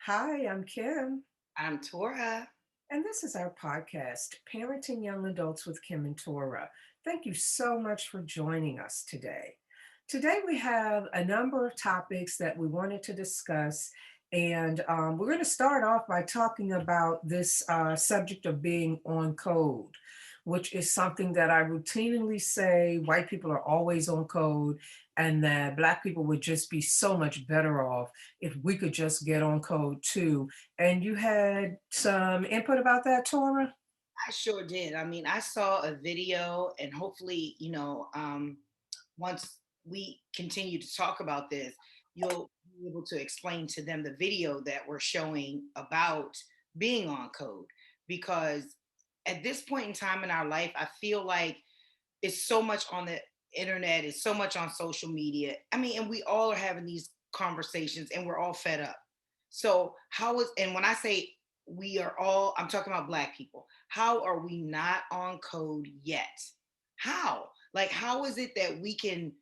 Hi, I'm Kim, I'm Torra. and this is our podcast, Parenting Young Adults with Kim and Torra. Thank you so much for joining us today. Today, we have a number of topics that we wanted to discuss, and we're going to start off by talking about this subject of being on code, which is something that I routinely say white people are always on code, and that Black people would just be so much better off if we could just get on code too. And you had some input about that, Tora? I sure did. I mean, I saw a video, and hopefully, once we continue to talk about this, you'll be able to explain to them the video that we're showing about being on code. Because at this point in time in our life, I feel like it's so much on the internet, it's so much on social media. I mean, and we all are having these conversations and we're all fed up. So, and when I say we are all, I'm talking about Black people. How are we not on code yet? How? Like, how is it that we can,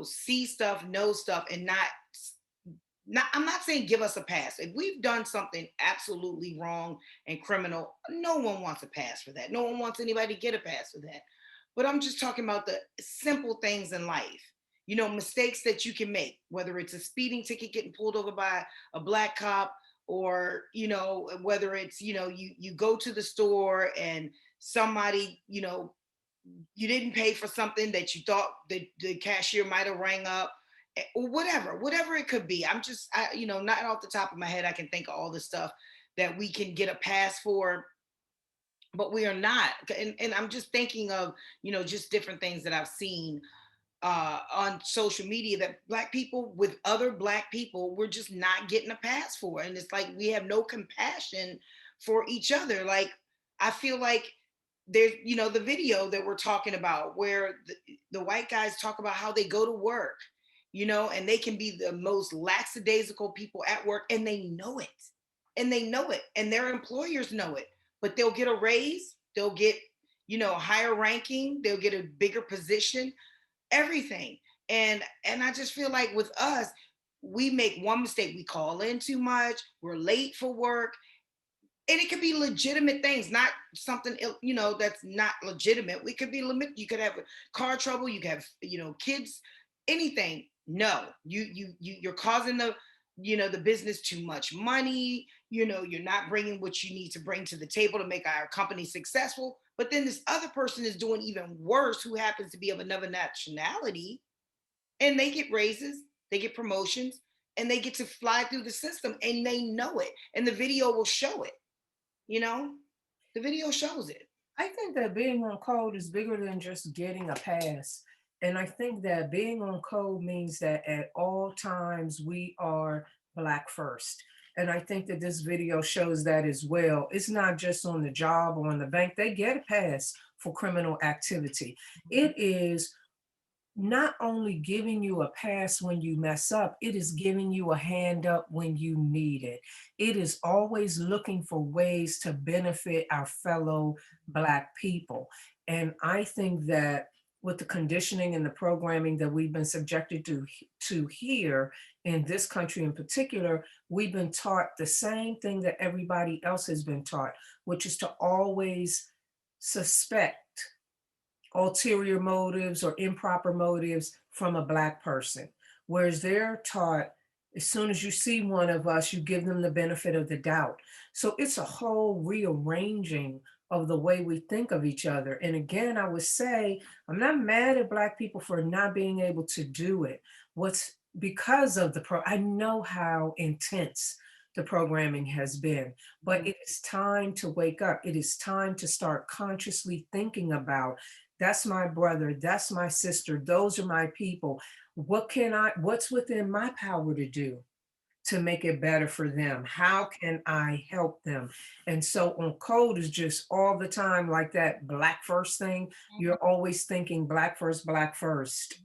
see stuff, know stuff, and not, I'm not saying give us a pass. If we've done something absolutely wrong and criminal, no one wants a pass for that. No one wants anybody to get a pass for that. But I'm just talking about the simple things in life. Mistakes that you can make, whether it's a speeding ticket getting pulled over by a Black cop, or whether it's you go to the store and somebody you didn't pay for something that you thought the cashier might have rang up, or whatever it could be. Not off the top of my head, I can think of all the stuff that we can get a pass for, but we are not. And I'm just thinking of, just different things that I've seen on social media, that Black people with other Black people, we're just not getting a pass for. And it's like we have no compassion for each other. Like, I feel like there's, the video that we're talking about where the white guys talk about how they go to work, and they can be the most lackadaisical people at work, and they know it. And they know it. And their employers know it. But they'll get a raise, they'll get, higher ranking, they'll get a bigger position, everything. And I just feel like with us, we make one mistake. We call in too much, we're late for work. And it could be legitimate things, not something that's not legitimate. We could be limit. You could have car trouble. You could have kids, anything. No, you're causing the business too much money. You're not bringing what you need to bring to the table to make our company successful. But then this other person is doing even worse, who happens to be of another nationality, and they get raises, they get promotions, and they get to fly through the system, and they know it. And the video will show it. You know, the video shows it. I think that being on code is bigger than just getting a pass. And I think that being on code means that at all times we are Black first. And I think that this video shows that as well. It's not just on the job or on the bank, they get a pass for criminal activity. It is not only giving you a pass when you mess up, it is giving you a hand up when you need it. It is always looking for ways to benefit our fellow Black people. And I think that with the conditioning and the programming that we've been subjected to here in this country in particular, we've been taught the same thing that everybody else has been taught, which is to always suspect ulterior motives or improper motives from a Black person. Whereas they're taught, as soon as you see one of us, you give them the benefit of the doubt. So it's a whole rearranging of the way we think of each other. And again, I would say, I'm not mad at Black people for not being able to do it. What's because of I know how intense the programming has been, but Mhm. it is time to wake up. It is time to start consciously thinking about, that's my brother, that's my sister, those are my people. What's within my power to do to make it better for them? How can I help them? And so on code is just all the time like that Black first thing. You're always thinking Black first, Black first.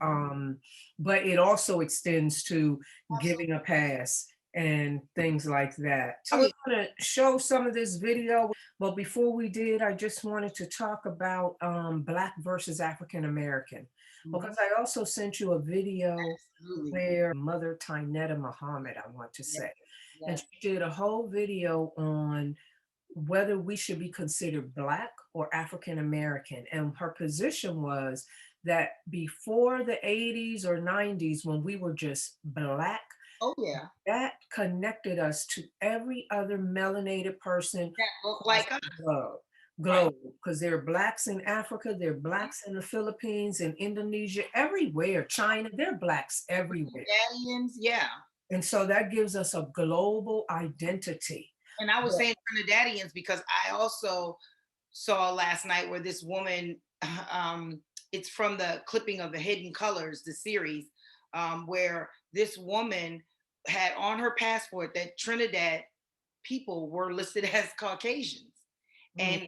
But it also extends to giving a pass and things like that. Oh So we're yeah. going to show some of this video, but before we did, I just wanted to talk about Black versus African American. Mhm. because I also sent you a video Absolutely. where Mother Tynetta Muhammad, I want to Yes. say, and Yes. she did a whole video on whether we should be considered Black or African American. And her position was that before the 80s or 90s, when we were just Black, Oh yeah. that connected us to every other melanated person That look across like us. the globe. Right. Because there are blacks in Africa, there are blacks in the Philippines, in Indonesia, everywhere, China, there are blacks everywhere. Trinidadians, yeah. And so that gives us a global identity. And I was But saying Trinidadians because I also saw last night where this woman, um, it's from the clipping of the Hidden Colors, the series, where this woman had on her passport that Trinidad people were listed as Caucasians. mm, And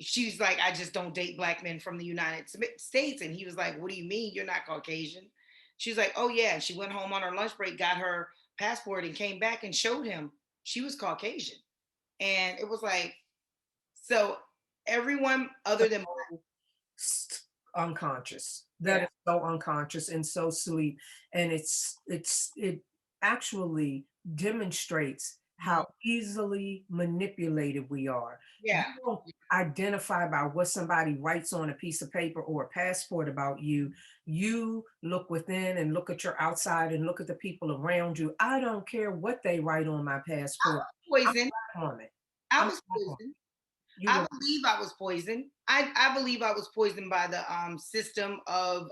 she's like, I just don't date black men from the United States. And he was like, what do you mean you're not Caucasian? She's like, oh yeah. She went home on her lunch break, got her passport, and came back and showed him she was Caucasian. And it was like, so everyone other than so unconscious. That yeah, is so unconscious and so sweet. And it actually demonstrates mhm, how easily manipulated we are. You yeah, don't identify by what somebody writes on a piece of paper or a passport about you. You look within and look at your outside and look at the people around you. I don't care what they write on my passport. I'm poison. a black woman. I I'm a was black woman. poisoned. You I were believe I was poisoned. I believe I was poisoned by the system of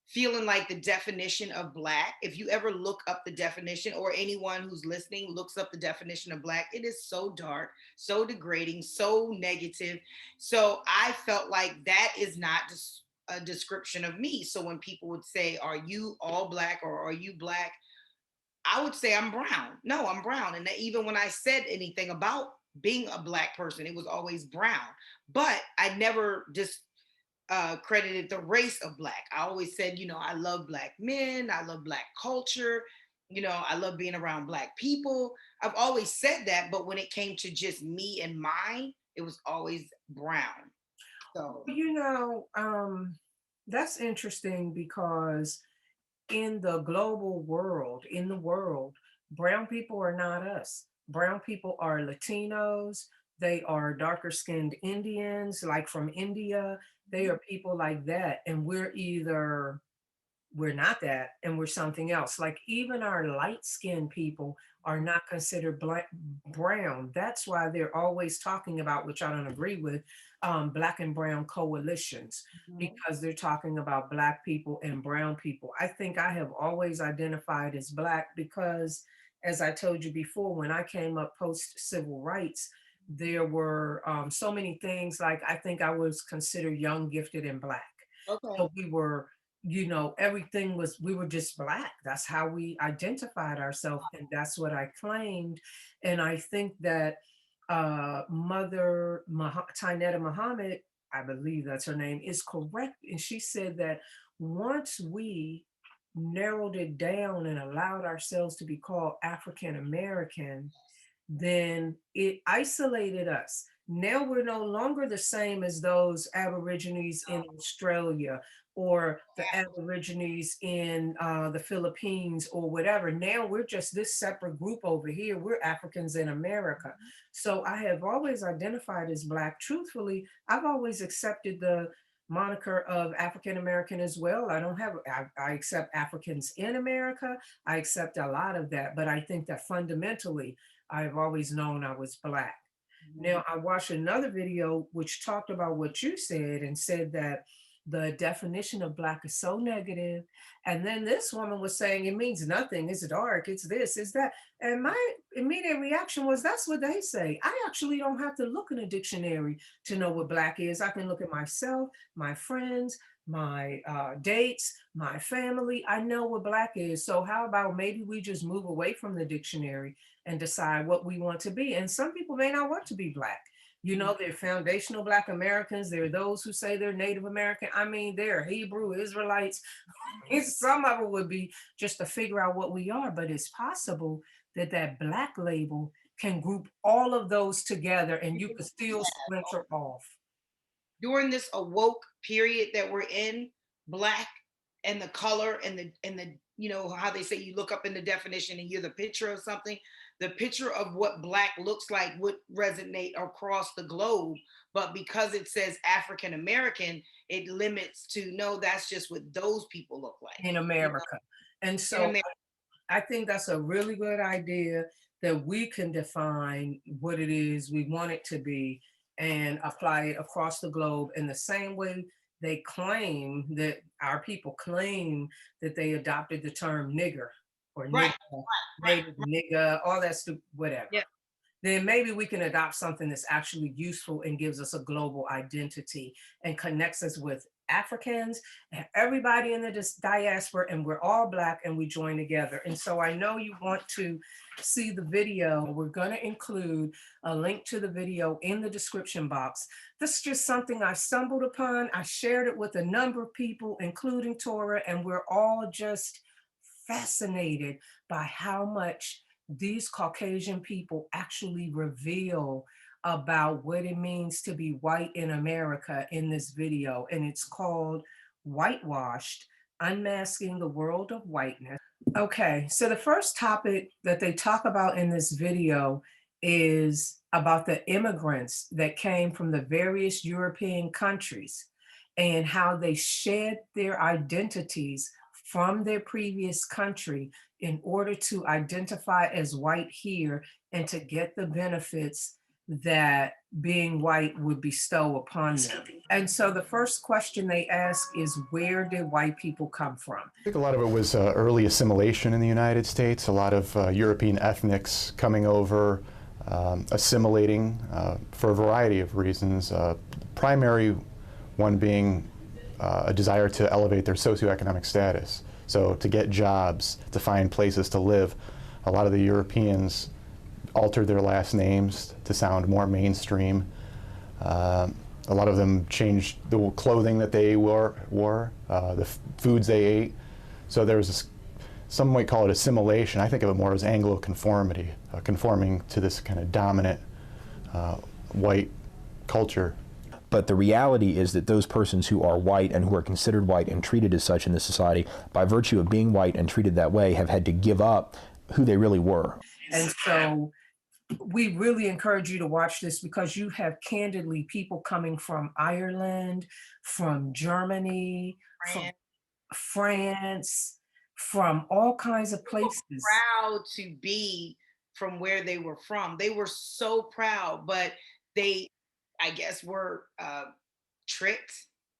feeling like the definition of black. If you ever look up the definition, or anyone who's listening looks up the definition of black, it is so dark, so degrading, so negative. So I felt like that is not a description of me. So when people would say, are you all black or are you black, I would say I'm brown. No, I'm brown. And even when I said anything about being a black person, it was always brown. But I never just credited the race of black. I always said, I love black men, I love black culture, I love being around black people. I've always said that, but when it came to just me and mine, it was always brown. So, You know, that's interesting because in the global world, in the world, brown people are not us. Brown people are Latinos. They are darker skinned Indians, like from India. They are people like that. And we're not that and we're something else. Like even our light skinned people are not considered black brown. That's why they're always talking about, which I don't agree with, black and brown coalitions, mhm, because they're talking about black people and brown people. I think I have always identified as black because, as I told you before, when I came up post civil rights, there were so many things. Like I think I was considered young, gifted, and black. okay. So we were, everything was, we were just black. That's how we identified ourselves. And that's what I claimed. And I think that Tynetta Muhammad, I believe that's her name, is correct. And she said that once we narrowed it down and allowed ourselves to be called African American, then it isolated us. Now we're no longer the same as those Aborigines in Australia or the Aborigines in the Philippines or whatever. Now we're just this separate group over here. We're Africans in America. So I have always identified as Black. Truthfully, I've always accepted the moniker of African American as well. I accept Africans in America. I accept a lot of that, but I think that fundamentally, I've always known I was Black. Mhm. Now, I watched another video which talked about what you said and said that the definition of Black is so negative. And then this woman was saying it means nothing. It's dark. It's this, it's that. And my immediate reaction was, that's what they say. I actually don't have to look in a dictionary to know what Black is. I can look at myself, my friends, my dates, my family. I know what Black is. So, how about maybe we just move away from the dictionary and decide what we want to be? And some people may not want to be Black. They're foundational Black Americans. There are those who say they're Native American. I mean, they're Hebrew Israelites. Some of it would be just to figure out what we are, but it's possible that that Black label can group all of those together and you could still splinter off. During this awoke period that we're in, black and the color and the how they say you look up in the definition and you're the picture of something, the picture of what black looks like would resonate across the globe, but because it says African American, it limits to no, that's just what those people look like, in America. And in so America. I think that's a really good idea that we can define what it is we want it to be and apply it across the globe in the same way they claim that our people claim that they adopted the term nigger or Right, nigga, right, native right. nigga, all that stupid, whatever. Yeah. Then maybe we can adopt something that's actually useful and gives us a global identity and connects us with Africans and everybody in the diaspora, and we're all Black and we join together. And so I know you want to see the video. We're going to include a link to the video in the description box. This is just something I stumbled upon. I shared it with a number of people, including Torah, and we're all just fascinated by how much these Caucasian people actually reveal about what it means to be white in America in this video. And it's called Whitewashed, Unmasking the World of Whiteness. Okay, so the first topic that they talk about in this video is about the immigrants that came from the various European countries and how they shed their identities from their previous country in order to identify as white here and to get the benefits that being white would bestow upon them. And so the first question they ask is, where did white people come from? I think a lot of it was early assimilation in the United States, a lot of European ethnics coming over, assimilating for a variety of reasons. Primary one being a desire to elevate their socioeconomic status. So to get jobs, to find places to live, a lot of the Europeans altered their last names to sound more mainstream. A lot of them changed the clothing that they wore, the foods they ate. So there was this, some might call it assimilation. I think of it more as Anglo-conformity, conforming to this kind of dominant white culture. But the reality is that those persons who are white and who are considered white and treated as such in this society, by virtue of being white and treated that way, have had to give up who they really were. And so we really encourage you to watch this because you have candidly people coming from Ireland, from Germany, from Friend, France, from all kinds of places. proud to be from where they were from. They were so proud, but they, I guess, were tricked.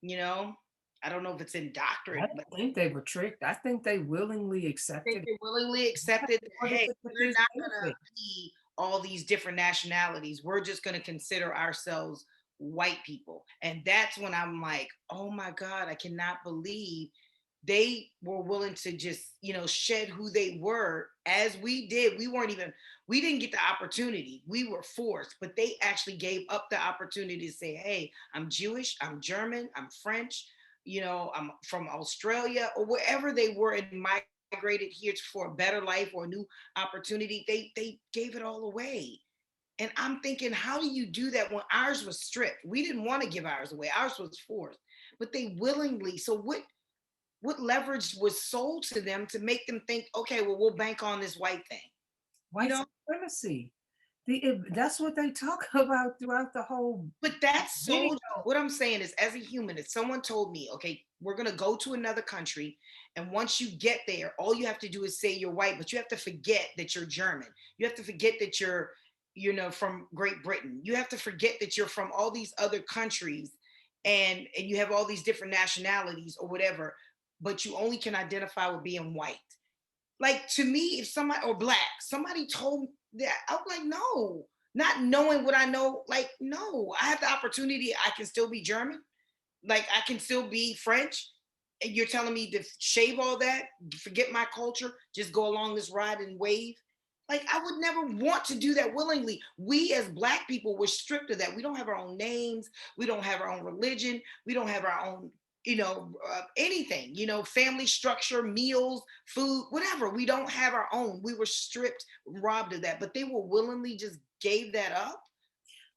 You know, I don't know if it's I indoctrined, but don't think they were tricked. I think they willingly I think accepted they willingly accepted that, it hey, to get we're these not going to benefits. be all these different nationalities. We're just going to consider ourselves white people. And that's when I'm like, oh my God, I cannot believe they were willing to just, shed who they were as we did. We didn't get the opportunity. We were forced, but they actually gave up the opportunity to say, hey, I'm Jewish, I'm German, I'm French, I'm from Australia or wherever they were and migrated here for a better life or a new opportunity. They gave it all away. And I'm thinking, how do you do that when ours was stripped? We didn't want to give ours away. Ours was forced, but they willingly. So what leverage was sold to them to make them think, okay, well, we'll bank on this white thing, you White know? supremacy. That's what they talk about throughout the whole But that's video. so, what I'm saying is, as a human, if someone told me, okay, we're going to go to another country, and once you get there, all you have to do is say you're white, but you have to forget that you're German. You have to forget that you're, from Great Britain. You have to forget that you're from all these other countries and you have all these different nationalities or whatever, but you only can identify with being white. Like to me, if somebody or black, somebody told me that, I'm like, no, not knowing what I know, like, no, I have the opportunity, I can still be German, like I can still be French. And you're telling me to shave all that, forget my culture, just go along this ride and wave. Like I would never want to do that willingly. We as black people were stripped of that. We don't have our own names. We don't have our own religion. We don't have our own, anything, family structure, meals, food, whatever. We don't have our own. We were stripped, robbed of that, but they were willingly just gave that up.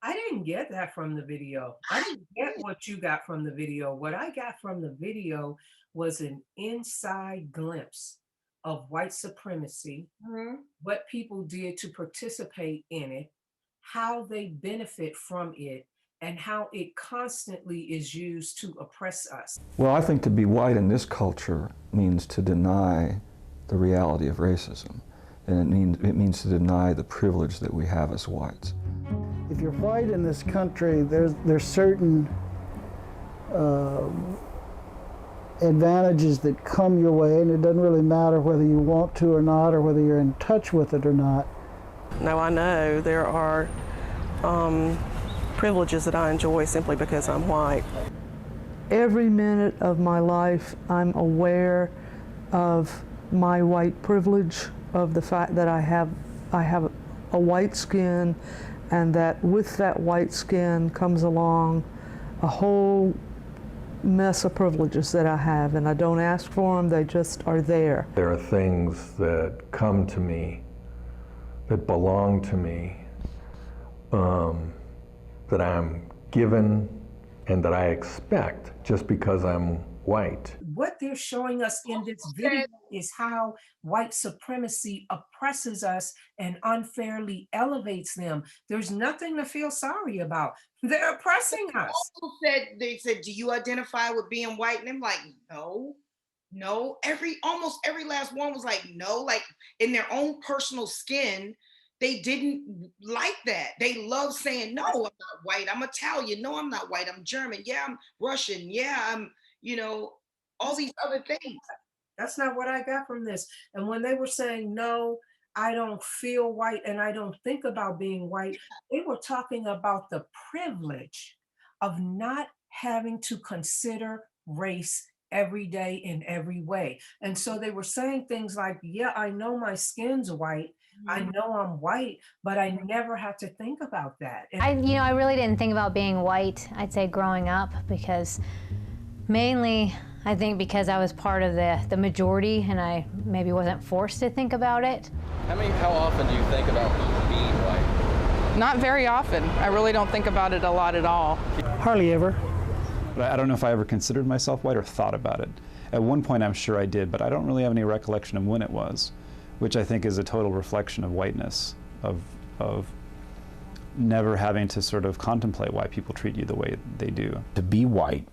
I didn't get that from the video. I I didn't get what you got from the video. What I got from the video was an inside glimpse of white supremacy, Mhm. what people did to participate in it, how they benefit from it, and how it constantly is used to oppress us. Well, I think to be white in this culture means to deny the reality of racism. And it means to deny the privilege that we have as whites. If you're white in this country, there's certain advantages that come your way, and it doesn't really matter whether you want to or not, or whether you're in touch with it or not. Now I know there are privileges that I enjoy simply because I'm white. Every minute of my life, I'm aware of my white privilege, of the fact that I have a white skin, and that with that white skin comes along a whole mess of privileges that I have, and I don't ask for them, they just are there. There are things that come to me, that belong to me, that I'm given and that I expect just because I'm white. What they're showing us in this video is how white supremacy oppresses us and unfairly elevates them. There's nothing to feel sorry about. They're oppressing us. They said, do you identify with being white? And I'm like, no, no. Almost every last one was like, no, like in their own personal skin, they didn't like that. They love saying, no, I'm not white. I'm Italian. No, I'm not white. I'm German. Yeah, I'm Russian. Yeah, I'm, all these other things. That's not what I got from this. And when they were saying, no, I don't feel white and I don't think about being white, they were talking about the privilege of not having to consider race every day in every way. And so they were saying things like, yeah, I know my skin's white. I know I'm white, but I never had to think about that. And I really didn't think about being white, I'd say, growing up, because mainly I think because I was part of the majority and I maybe wasn't forced to think about it. How often do you think about being white? Not very often. I really don't think about it a lot at all. Hardly ever. But I don't know if I ever considered myself white or thought about it. At one point I'm sure I did, but I don't really have any recollection of when it was, which I think is a total reflection of whiteness, of never having to sort of contemplate why people treat you the way they do. To be white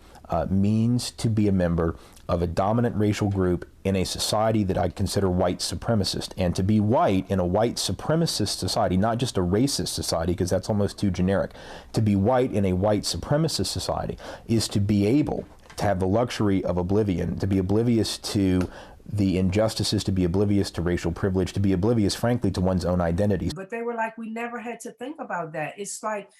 means to be a member of a dominant racial group in a society that I'd consider white supremacist. And to be white in a white supremacist society, not just a racist society, because that's almost too generic, to be white in a white supremacist society is to be able to have the luxury of oblivion, to be oblivious to the injustices, to be oblivious to racial privilege, to be oblivious, frankly, to one's own identity. But they were like, we never had to think about that. It's like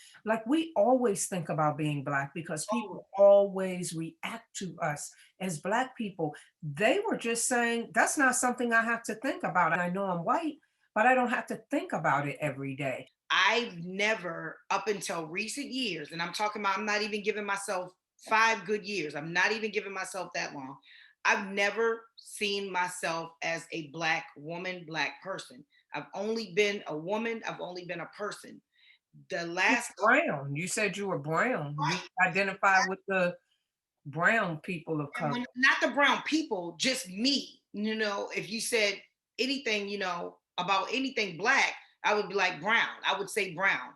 we always think about being Black because people always react to us as Black people. They were just saying, that's not something I have to think about. I know I'm white, but I don't have to think about it every day. I've never, up until recent years, and I'm talking about, I'm not even giving myself 5 good years. I'm not even giving myself that long. I've never seen myself as a Black woman, Black person. I've only been a woman. I've only been a person. The last brown. You said you were brown. Right. You identify with the brown people of color. Not the brown people, just me. If you said anything, about anything Black, I would be like brown. I would say brown.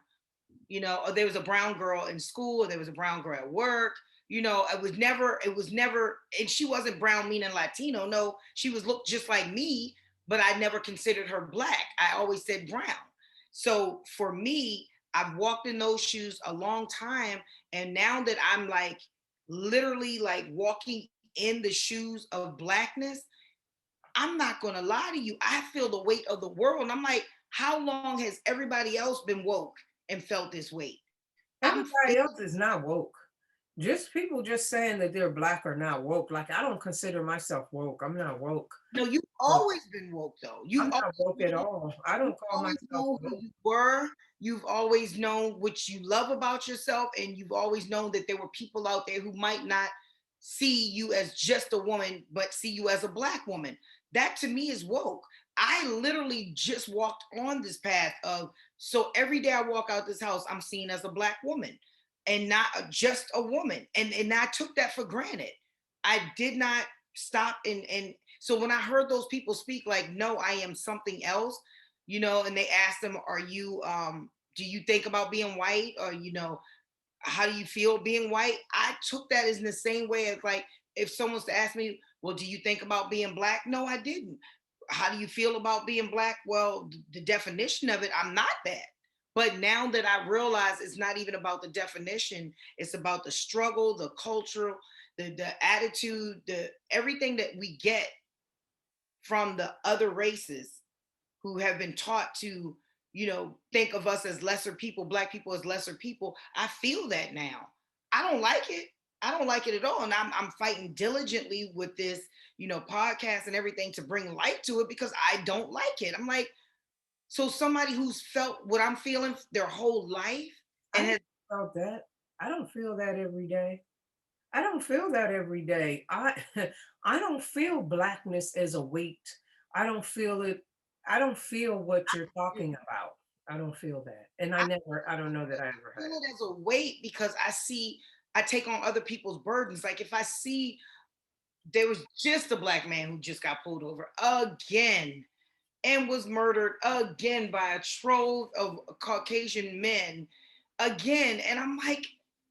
Or there was a brown girl in school, or there was a brown girl at work. It was never, and she wasn't brown meaning Latino. No, she looked just like me, but I never considered her Black. I always said brown. So for me, I've walked in those shoes a long time. And now that I'm like literally like walking in the shoes of Blackness, I'm not going to lie to you. I feel the weight of the world. And I'm like, how long has everybody else been woke and felt this weight? Everybody else is not woke. Just people just saying that they're Black are not woke. Like, I don't consider myself woke. I'm not woke. No, you've always been woke, though. I'm not woke at all. I don't call myself woke. You were. You've always known what you love about yourself, and you've always known that there were people out there who might not see you as just a woman, but see you as a Black woman. That to me is woke. I literally just walked on this path of, so every day I walk out this house, I'm seen as a Black woman. And not just a woman. And I took that for granted. I did not stop and so when I heard those people speak like, no, I am something else, and they asked them, are you do you think about being white, or how do you feel being white? I took that as in the same way as like if someone was to ask me, well, do you think about being black? No, I didn't. How do you feel about being black? Well, the definition of it, I'm not that. But now that I realize it's not even about the definition, it's about the struggle, the cultural, the attitude, the everything that we get from the other races who have been taught to, think of us as lesser people, black people as lesser people. I feel that now. I don't like it. I don't like it at all. And I'm fighting diligently with this, podcast and everything to bring light to it because I don't like it. I'm like, so somebody who's felt what I'm feeling their whole life and has felt that. I don't feel that every day. I don't feel that every day. I don't feel blackness as a weight. I don't feel it. I don't feel what you're talking about. I don't feel that. And I don't know that I ever had. feel it as a weight because I take on other people's burdens. Like if I see there was just a black man who just got pulled over again and was murdered again by a trove of Caucasian men again. And I'm like,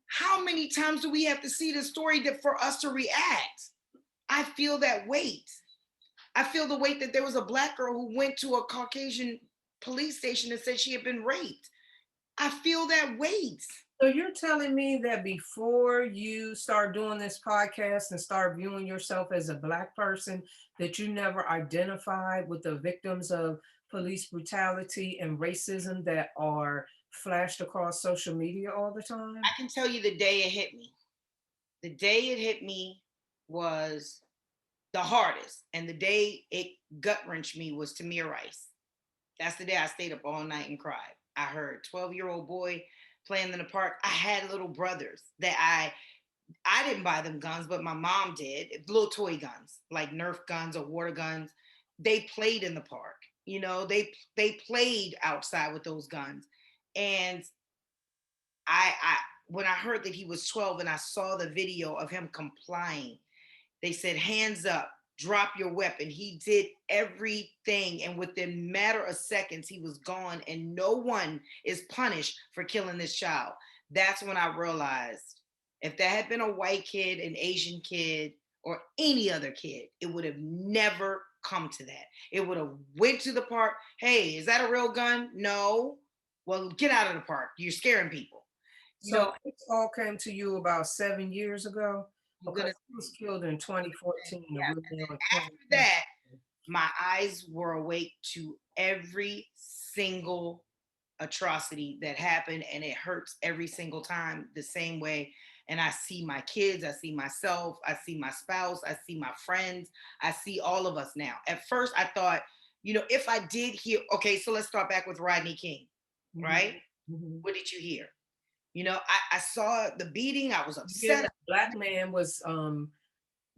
how many times do we have to see this story for us to react? I feel that weight. I feel the weight that there was a black girl who went to a Caucasian police station and said she had been raped. I feel that weight. So you're telling me that before you start doing this podcast and start viewing yourself as a black person, that you never identified with the victims of police brutality and racism that are flashed across social media all the time? I can tell you the day it hit me. The day it hit me was the hardest. And the day it gut wrenched me was Tamir Rice. That's the day I stayed up all night and cried. I heard 12-year-old boy playing in the park. I had little brothers that I didn't buy them guns, but my mom did. Little toy guns, like Nerf guns or water guns. They played in the park. They played outside with those guns. And I when I heard that he was 12 and I saw the video of him complying, they said, hands up, drop your weapon. He did everything. And within matter of seconds, he was gone and no one is punished for killing this child. That's when I realized if that had been a white kid, an Asian kid, or any other kid, it would have never come to that. It would have went to the park. Hey, is that a real gun? No. Well, get out of the park. You're scaring people. So this all came to you about 7 years ago? Because he was killed in 2014. Yeah. After that, my eyes were awake to every single atrocity that happened, and it hurts every single time the same way. And I see my kids, I see myself, I see my spouse, I see my friends, I see all of us now. At first, I thought, if I did hear, okay, so let's start back with Rodney King, right? Mm-hmm. What did you hear? I saw the beating. I was upset. Yeah, black man was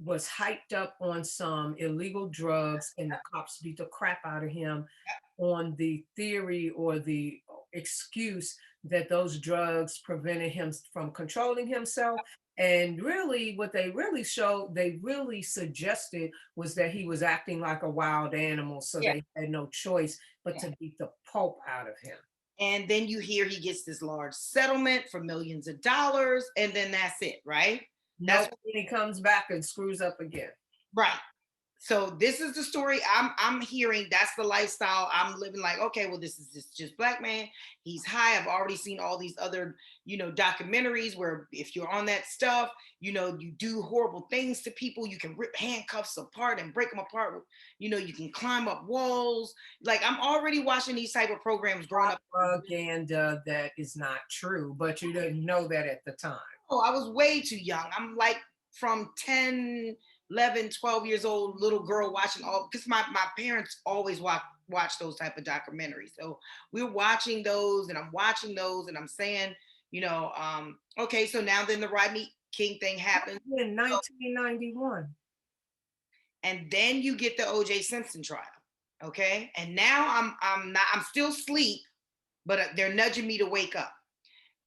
hyped up on some illegal drugs, and the cops beat the crap out of him on the theory or the excuse that those drugs prevented him from controlling himself. And really, what they really suggested was that he was acting like a wild animal, so they had no choice but to beat the pulp out of him. And then you hear he gets this large settlement for millions of dollars, and then that's it, right? That's when he comes back and screws up again. Right. So this is the story I'm hearing. That's the lifestyle I'm living. Like, okay, well, this is just black man. He's high. I've already seen all these other, documentaries where if you're on that stuff, you do horrible things to people. You can rip handcuffs apart and break them apart. You can climb up walls. Like, I'm already watching these type of programs growing up. Propaganda that is not true, but you didn't know that at the time. Oh, I was way too young. I'm like from 10, 11, 12 years old, little girl watching because my parents always watch those type of documentaries. So we're watching those and I'm watching those and I'm saying, okay, so now then the Rodney King thing happened. In 1991. And then you get the OJ Simpson trial. Okay. And now I'm still asleep, but they're nudging me to wake up.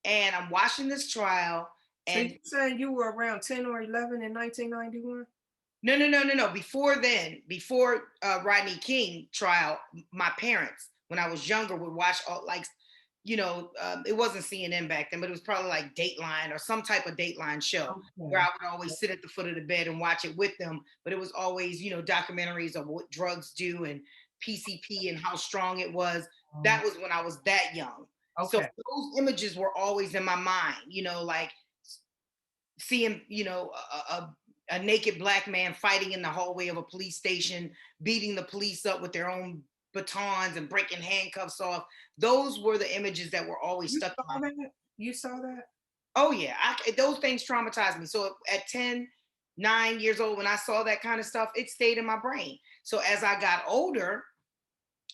And I'm watching this trial. And so you're saying you were around 10 or 11 in 1991? No. Before then, before Rodney King trial, my parents, when I was younger, would watch all like, it wasn't CNN back then, but it was probably like Dateline or some type of Dateline show where I Okay. would always sit at the foot of the bed and watch it with them. But it was always, documentaries of what drugs do and PCP and how strong it was. That was when I was that young. So Okay. those images were always in my mind, like seeing, a naked black man fighting in the hallway of a police station, beating the police up with their own batons and breaking handcuffs off. Those were the images that were always You stuck in saw my. that? You saw that? Oh yeah, those things traumatized me. So at 10, 9 years old, when I saw that kind of stuff, it stayed in my brain. So as I got older,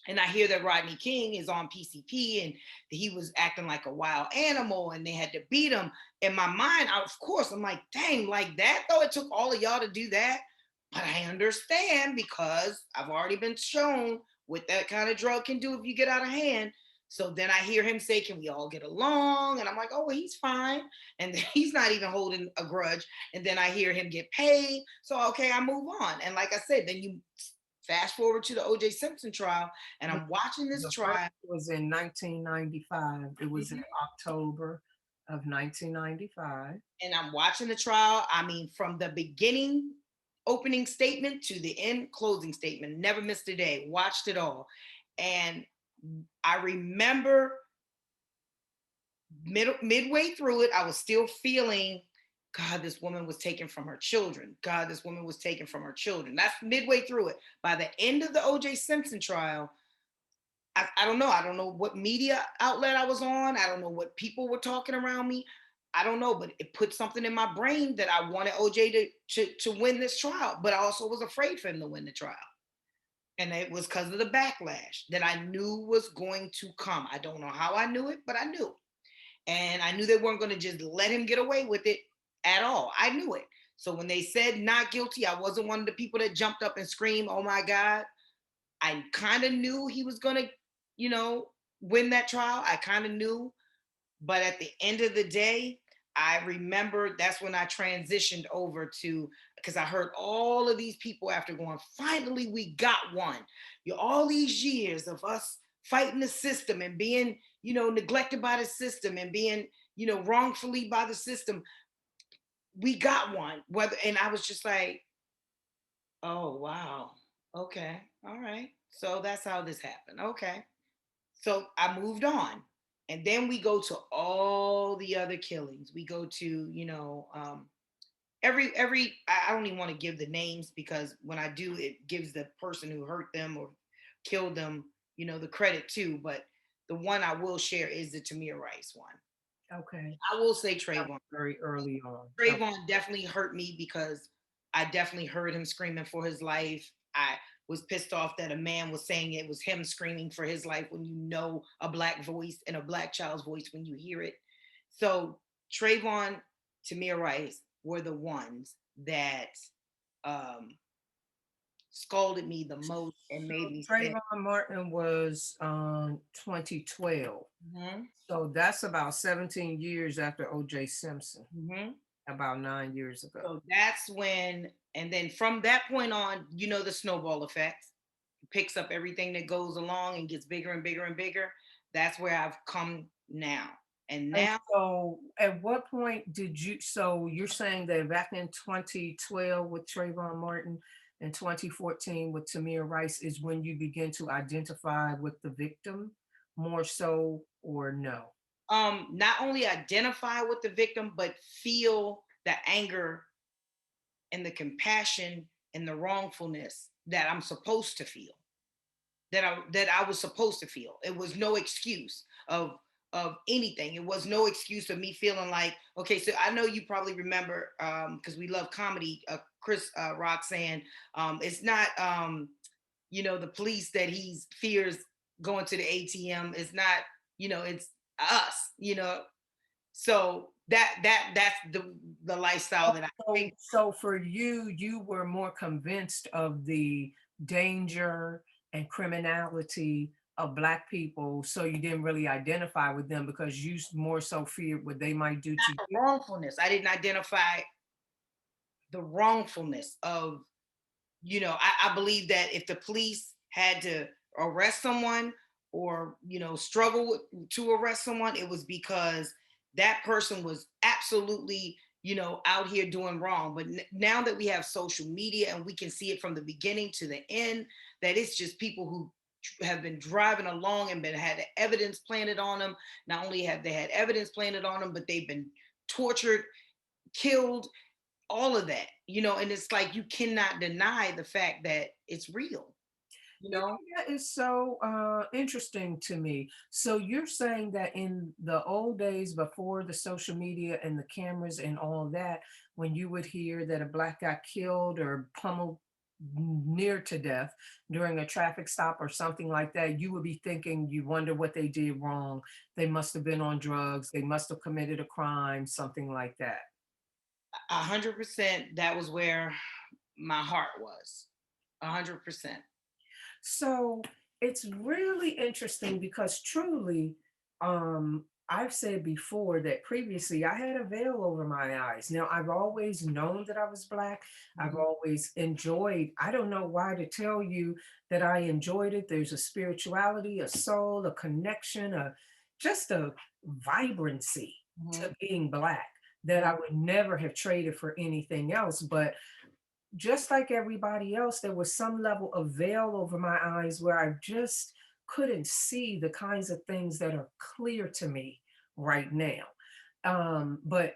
and I hear that Rodney King is on PCP and he was acting like a wild animal and they had to beat him. In my mind, of course, I'm like, dang, like that though? It took all of y'all to do that. But I understand because I've already been shown what that kind of drug can do if you get out of hand. So then I hear him say, can we all get along? And I'm like, oh, well, he's fine. And he's not even holding a grudge. And then I hear him get paid. So, okay, I move on. And like I said, then you fast forward to the OJ Simpson trial, and I'm watching this The first trial. was in 1995. It was in Mhm. October of 1995. And I'm watching the trial. I mean, from the beginning, opening statement to the end, closing statement, never missed a day, watched it all. And I remember midway through it, I was still feeling, God, this woman was taken from her children. God, this woman was taken from her children. That's midway through it. By the end of the OJ Simpson trial, I don't know. I don't know what media outlet I was on. I don't know what people were talking around me. I don't know, but it put something in my brain that I wanted OJ to win this trial, but I also was afraid for him to win the trial. And it was because of the backlash that I knew was going to come. I don't know how I knew it, but I knew. And I knew they weren't going to just let him get away with it at all. I knew it. So when they said not guilty, I wasn't one of the people that jumped up and screamed, oh my God. I kind of knew he was going to, win that trial. I kind of knew. But at the end of the day, I remember that's when I transitioned over to, because I heard all of these people after going, finally, we got one. All these years of us fighting the system and being, neglected by the system and being, wrongfully by the system, we got one. And I was just like, oh, wow. Okay. All right. So that's how this happened. Okay. So I moved on. And then we go to all the other killings. We go to, I don't even want to give the names because when I do, it gives the person who hurt them or killed them, the credit too. But the one I will share is the Tamir Rice one. Okay. I will say That Trayvon. was very early on. Trayvon definitely hurt me because I definitely heard him screaming for his life. I was pissed off that a man was saying it was him screaming for his life when you know a black voice and a black child's voice when you hear it. So Trayvon, Tamir Rice were the ones that um, scolded me the most and made me say, Trayvon Martin was 2012. mhm, So that's about 17 years after OJ Simpson, mhm. about 9 years ago. So that's when, and then from that point on, the snowball effect picks up everything that goes along and gets bigger and bigger and bigger. That's where I've come now. And And now, so at what point did you, so you're saying that back in 2012 with Trayvon Martin and 2014 with Tamir Rice is when you begin to identify with the victim more so or no? not only identify with the victim, but feel the anger and the compassion and the wrongfulness that I'm supposed to feel. That I was supposed to feel. It was no excuse of anything. It was no excuse of me feeling like, okay, so I know you probably remember because we love comedy, Chris Rock saying it's not the police that he fears going to the ATM. It's not, it's us. So that's the lifestyle that I think. So for you, you were more convinced of the danger and criminality of Black people, so you didn't really identify with them because you more so feared what they might do to Not the wrongfulness. I didn't identify the wrongfulness of I believe that if the police had to arrest someone or, struggle to arrest someone, it was because that person was absolutely, out here doing wrong. But now that we have social media and we can see it from the beginning to the end, that it's just people who have been driving along and had evidence planted on them. Not only have they had evidence planted on them, but they've been tortured, killed, all of that, and it's like you cannot deny the fact that it's real, you know? That is so interesting to me. So you're saying that in the old days before the social media and the cameras and all that, when you would hear that a Black got killed or pummeled near to death during a traffic stop or something like that, you would be thinking, you wonder what they did wrong. They must have been on drugs. They must have committed a crime, something like that. 100%, that was where my heart was. 100%. So it's really interesting because truly, I've said before that previously I had a veil over my eyes. Now, I've always known that I was Black. I've always enjoyed, I don't know why to tell you that I enjoyed it. There's a spirituality, a soul, a connection, just a vibrancy to being Black that I would never have traded for anything else. But just like everybody else, there was some level of veil over my eyes where I just couldn't see the kinds of things that are clear to me right now. But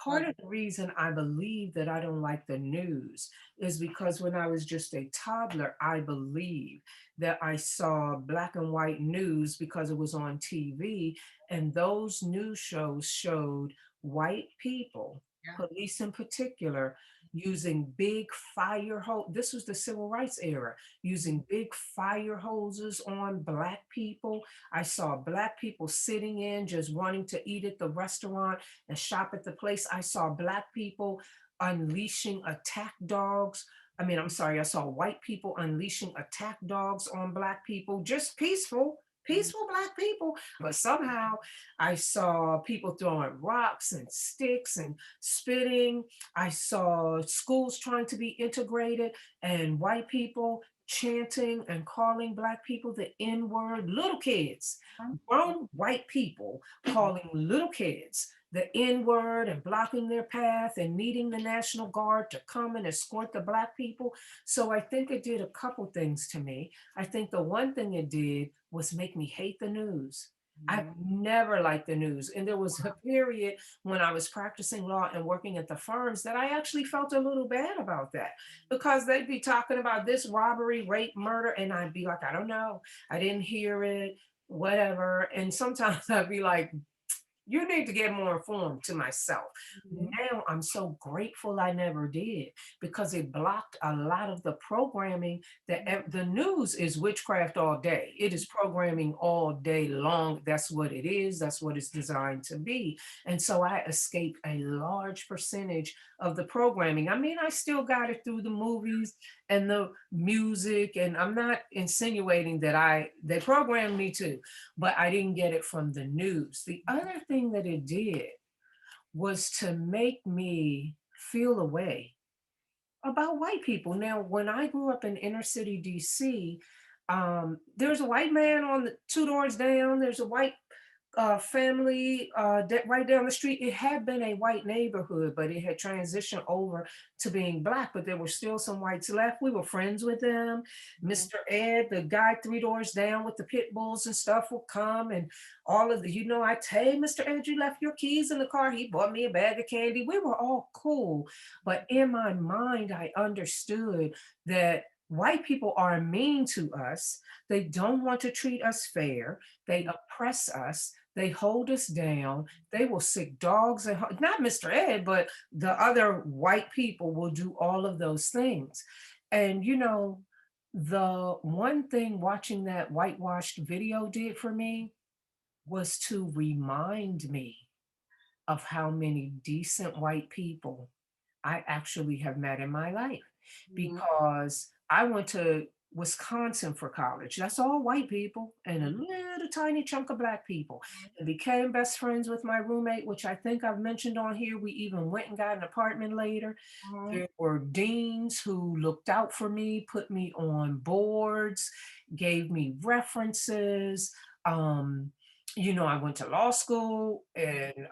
part of the reason I believe that I don't like the news is because when I was just a toddler, I believe that I saw black and white news because it was on TV, and those news shows showed white people, police in particular, using big fire hose. This was the civil rights era, using big fire hoses on Black people. I saw Black people sitting in, just wanting to eat at the restaurant and shop at the place. I saw Black people unleashing attack dogs. I mean, I'm sorry, I saw white people unleashing attack dogs on Black people, just peaceful Black people. But somehow I saw people throwing rocks and sticks and spitting. I saw schools trying to be integrated and white people chanting and calling Black people the N word, little kids, grown white people calling little kids the N word and blocking their path and needing the National Guard to come and escort the Black people. So I think it did a couple things to me. I think the one thing it did was make me hate the news. I've never liked the news. And there was a period when I was practicing law and working at the firms that I actually felt a little bad about that because they'd be talking about this robbery, rape, murder. And I'd be like, I don't know. I didn't hear it, whatever. And sometimes I'd be like, you need to get more informed to myself. Now I'm so grateful I never did because it blocked a lot of the programming that the news is witchcraft all day. It is programming all day long. That's what it is. That's what it's designed to be. And so I escaped a large percentage of the programming. I mean, I still got it through the movies and the music, and I'm not insinuating that they programmed me too, but I didn't get it from the news. The other thing that it did was to make me feel a way about white people. Now, when I grew up in inner city DC, there's a white man on the two doors down, there's a white family right down the street. It had been a white neighborhood, but it had transitioned over to being Black, but there were still some whites left. We were friends with them. Mr. Ed, the guy three doors down with the pit bulls and stuff, would come, and all of the, I'd say, hey, Mr. Ed, you left your keys in the car. He bought me a bag of candy. We were all cool. But in my mind, I understood that white people are mean to us. They don't want to treat us fair. They oppress us. They hold us down. They will sick dogs and not Mr. Ed, but the other white people will do all of those things. And the one thing watching that whitewashed video did for me was to remind me of how many decent white people I actually have met in my life. Because I went to Wisconsin for college. That's all white people and a little tiny chunk of black people. And became best friends with my roommate, which I think I've mentioned on here. We even went and got an apartment later. There were deans who looked out for me, put me on boards, gave me references. You know, I went to law school and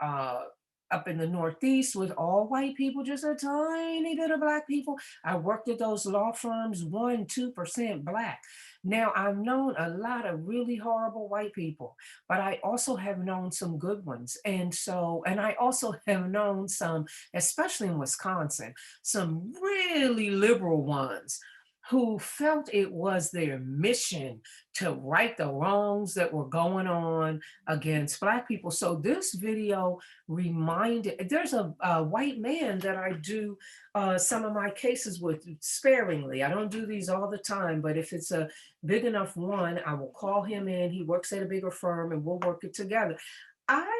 up in the Northeast with all white people, just a tiny bit of black people. I worked at those law firms, 1%, 2% black. Now, I've known a lot of really horrible white people, but I also have known some good ones. And I also have known some, especially in Wisconsin, some really liberal ones who felt it was their mission to right the wrongs that were going on against black people. So this video reminded, there's a white man that I do some of my cases with sparingly. I don't do these all the time, but if it's a big enough one, I will call him in. He works at a bigger firm and we'll work it together. I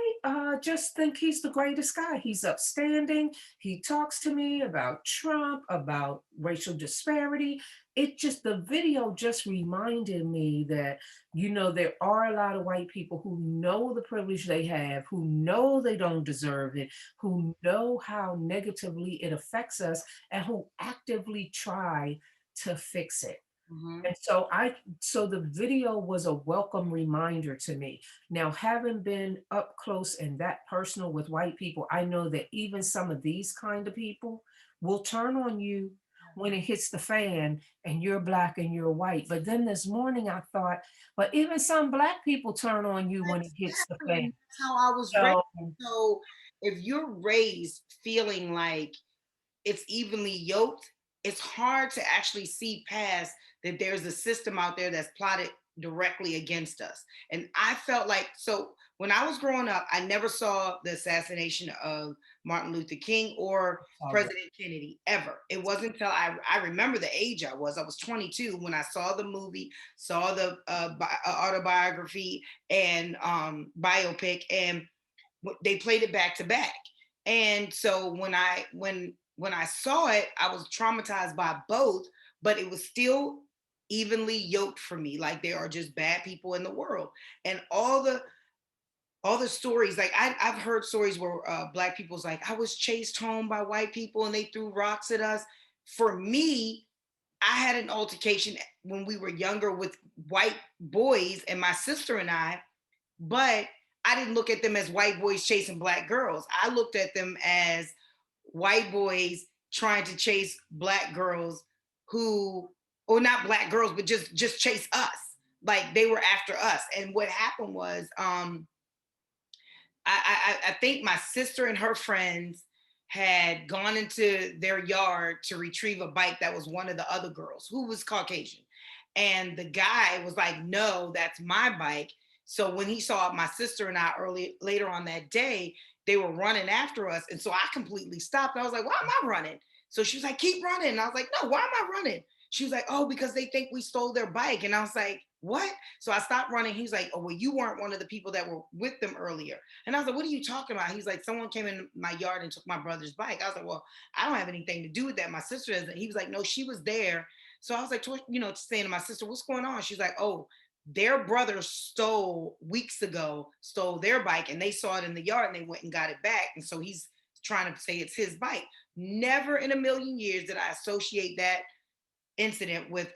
just think he's the greatest guy. He's upstanding. He talks to me about Trump, about racial disparity. The video just reminded me that, you know, there are a lot of white people who know the privilege they have, who know they don't deserve it, who know how negatively it affects us, and who actively try to fix it. And so the video was a welcome reminder to me. Now, having been up close and that personal with white people, I know that even some of these kind of people will turn on you when it hits the fan and you're black and you're white. But then this morning I thought, but even some black people turn on you when it hits the fan. That's how I was raised. So if you're raised feeling like it's evenly yoked, it's hard to actually see past that there's a system out there that's plotted directly against us. And I felt like, so when I was growing up, I never saw the assassination of Martin Luther King or President Kennedy ever. It wasn't until I remember the age I was 22 when I saw the movie, saw the autobiography and biopic, and they played it back to back. And so when I saw it, I was traumatized by both, but it was still evenly yoked for me. Like there are just bad people in the world, and all the stories. Like I've heard stories where black people's like, I was chased home by white people and they threw rocks at us. For me, I had an altercation when we were younger with white boys and my sister and I, but I didn't look at them as white boys chasing black girls. I looked at them as white boys trying to chase black girls who, or not black girls, but just chase us. Like they were after us. And what happened was, I think my sister and her friends had gone into their yard to retrieve a bike that was one of the other girls who was Caucasian. And the guy was like, no, that's my bike. So when he saw my sister and I later on that day, they were running after us. And so I completely stopped. I was like, why am I running? So she was like, keep running. And I was like, no, why am I running? She was like, oh, because they think we stole their bike. And I was like, what? So I stopped running. He's like, oh, well, you weren't one of the people that were with them earlier. And I was like, what are you talking about? He's like, someone came in my yard and took my brother's bike. I was like, well, I don't have anything to do with that. My sister doesn't. He was like, no, she was there. So I was like, saying to my sister, what's going on? She's like, oh, their brother weeks ago stole their bike and they saw it in the yard and they went and got it back. And so he's trying to say it's his bike. Never in a million years did I associate that incident with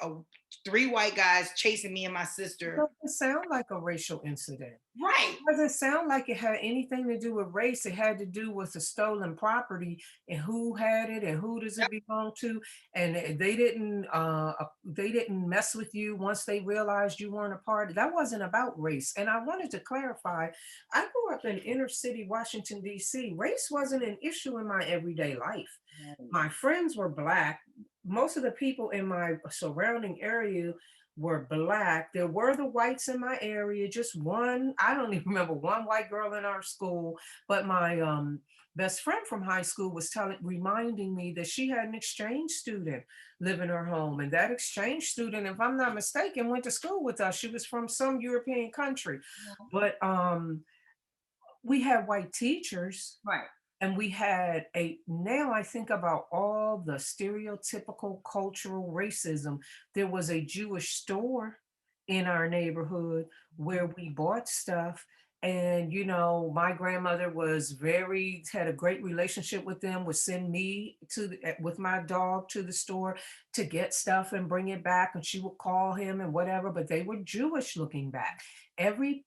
3 white guys chasing me and my sister. It doesn't sound like a racial incident. Right. It doesn't sound like it had anything to do with race. It had to do with the stolen property and who had it and who does it belong to. And they didn't mess with you once they realized you weren't a part. That wasn't about race. And I wanted to clarify, I grew up in inner city Washington, D.C. Race wasn't an issue in my everyday life. My friends were black. Most of the people in my surrounding area were black. There were the whites in my area, just one, I don't even remember one white girl in our school, but my best friend from high school was reminding me that she had an exchange student live in her home. And that exchange student, if I'm not mistaken, went to school with us. She was from some European country. But we had white teachers. Right. And we had now I think about all the stereotypical cultural racism. There was a Jewish store in our neighborhood where we bought stuff. And, my grandmother had a great relationship with them, would send me with my dog to the store to get stuff and bring it back. And she would call him and whatever, but they were Jewish looking back. Every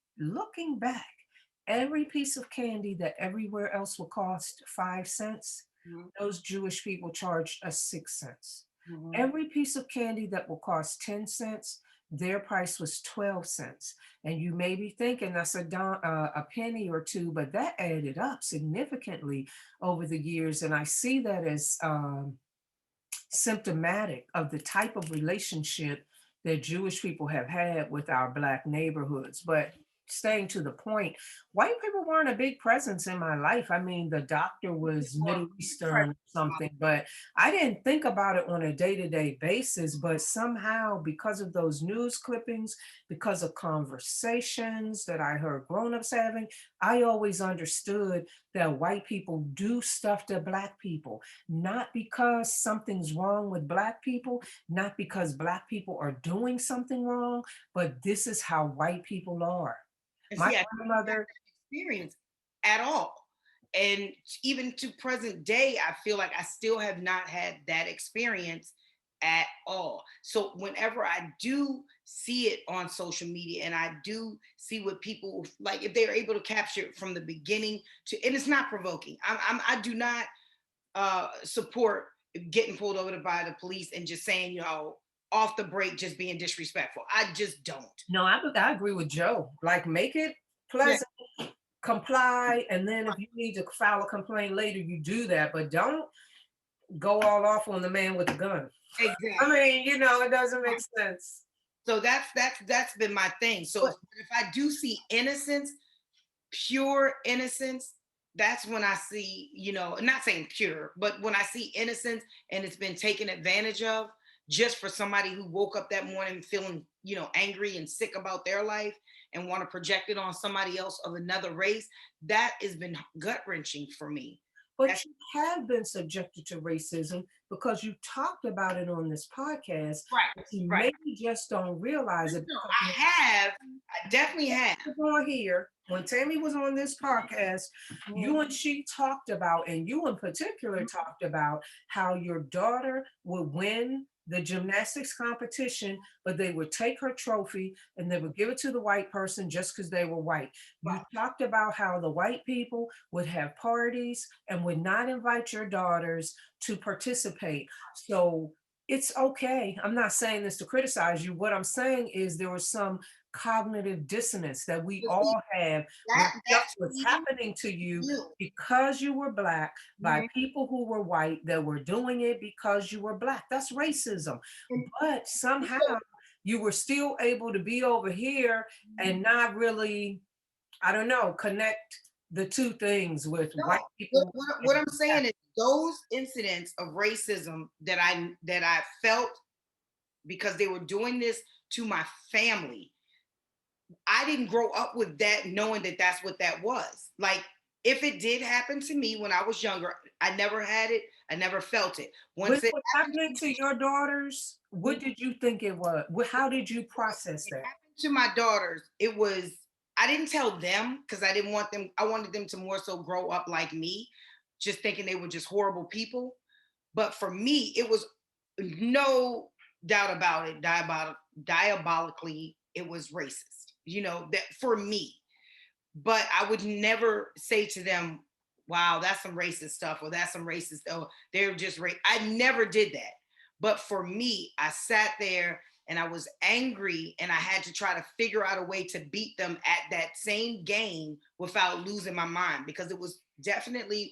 piece of candy that everywhere else would cost 5 cents, those Jewish people charged us 6 cents. Every piece of candy that will cost 10 cents, their price was 12 cents. And you may be thinking that's a penny or two, but that added up significantly over the years. And I see that as symptomatic of the type of relationship that Jewish people have had with our Black neighborhoods. But staying to the point, white people weren't a big presence in my life. I mean, the doctor was Middle Eastern or something, but I didn't think about it on a day-to-day basis. But somehow, because of those news clippings, because of conversations that I heard grown-ups having, I always understood that white people do stuff to Black people, not because something's wrong with Black people, not because Black people are doing something wrong, but this is how white people are. And My see, I didn't have grandmother, that experience at all. And even to present day, I feel like I still have not had that experience at all. So whenever I do see it on social media and I do see what people like, if they're able to capture it from the beginning and it's not provoking. I do not support getting pulled over by the police and just saying, off the break, just being disrespectful. I just don't. no, I agree with Joe. Like, make it pleasant, comply, and then if you need to file a complaint later, you do that, but don't go all off on the man with the gun. Exactly. I mean, it doesn't make sense. So that's been my thing. So if I do see innocence, pure innocence, that's when I see, not saying pure, but when I see innocence and it's been taken advantage of just for somebody who woke up that morning feeling, angry and sick about their life and want to project it on somebody else of another race, that has been gut-wrenching for me. But you have been subjected to racism because you talked about it on this podcast. Right. You maybe just don't realize it. No, I definitely have. On here, when Tammy was on this podcast, you and she talked about, and you in particular talked about how your daughter would win the gymnastics competition, but they would take her trophy and they would give it to the white person just because they were white. You talked about how the white people would have parties and would not invite your daughters to participate. So it's okay. I'm not saying this to criticize you. What I'm saying is there was some cognitive dissonance that we all have. What's happening to you because you were Black by people who were white that were doing it because you were Black. That's racism. But somehow you were still able to be over here and not really, I don't know, connect the two things with white people. What I'm saying is those incidents of racism that I felt because they were doing this to my family, I didn't grow up with that knowing that that's what that was. Like, if it did happen to me when I was younger, I never had it. I never felt it. Once it happened to your daughters, what did you think it was? How did you process that? It happened to my daughters. It was, I didn't tell them because I didn't want them. I wanted them to more so grow up like me, just thinking they were just horrible people. But for me, it was no doubt about it. Diabolically, it was racist. That for me. But I would never say to them, wow, that's some racist stuff, or that's some racist, oh, they're just I never did that. But for me, I sat there and I was angry and I had to try to figure out a way to beat them at that same game without losing my mind, because it was definitely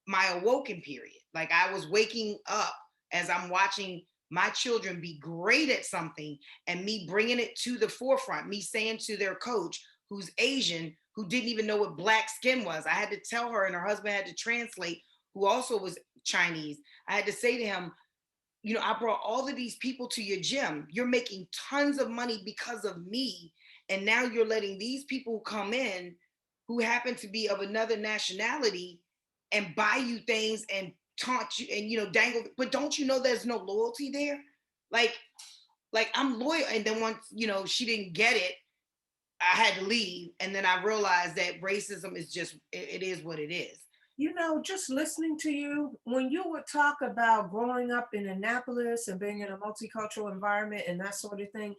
my awoken period. Like, I was waking up as I'm watching my children be great at something and me bringing it to the forefront, me saying to their coach, who's Asian, who didn't even know what Black skin was. I had to tell her, and her husband had to translate, who also was Chinese. I had to say to him, I brought all of these people to your gym. You're making tons of money because of me. And now you're letting these people come in who happen to be of another nationality and buy you things and taunt you and dangle, but don't you know there's no loyalty there? Like I'm loyal, and then once she didn't get it, I had to leave, and then I realized that racism is just it is what it is. Just listening to you, when you would talk about growing up in Annapolis and being in a multicultural environment and that sort of thing,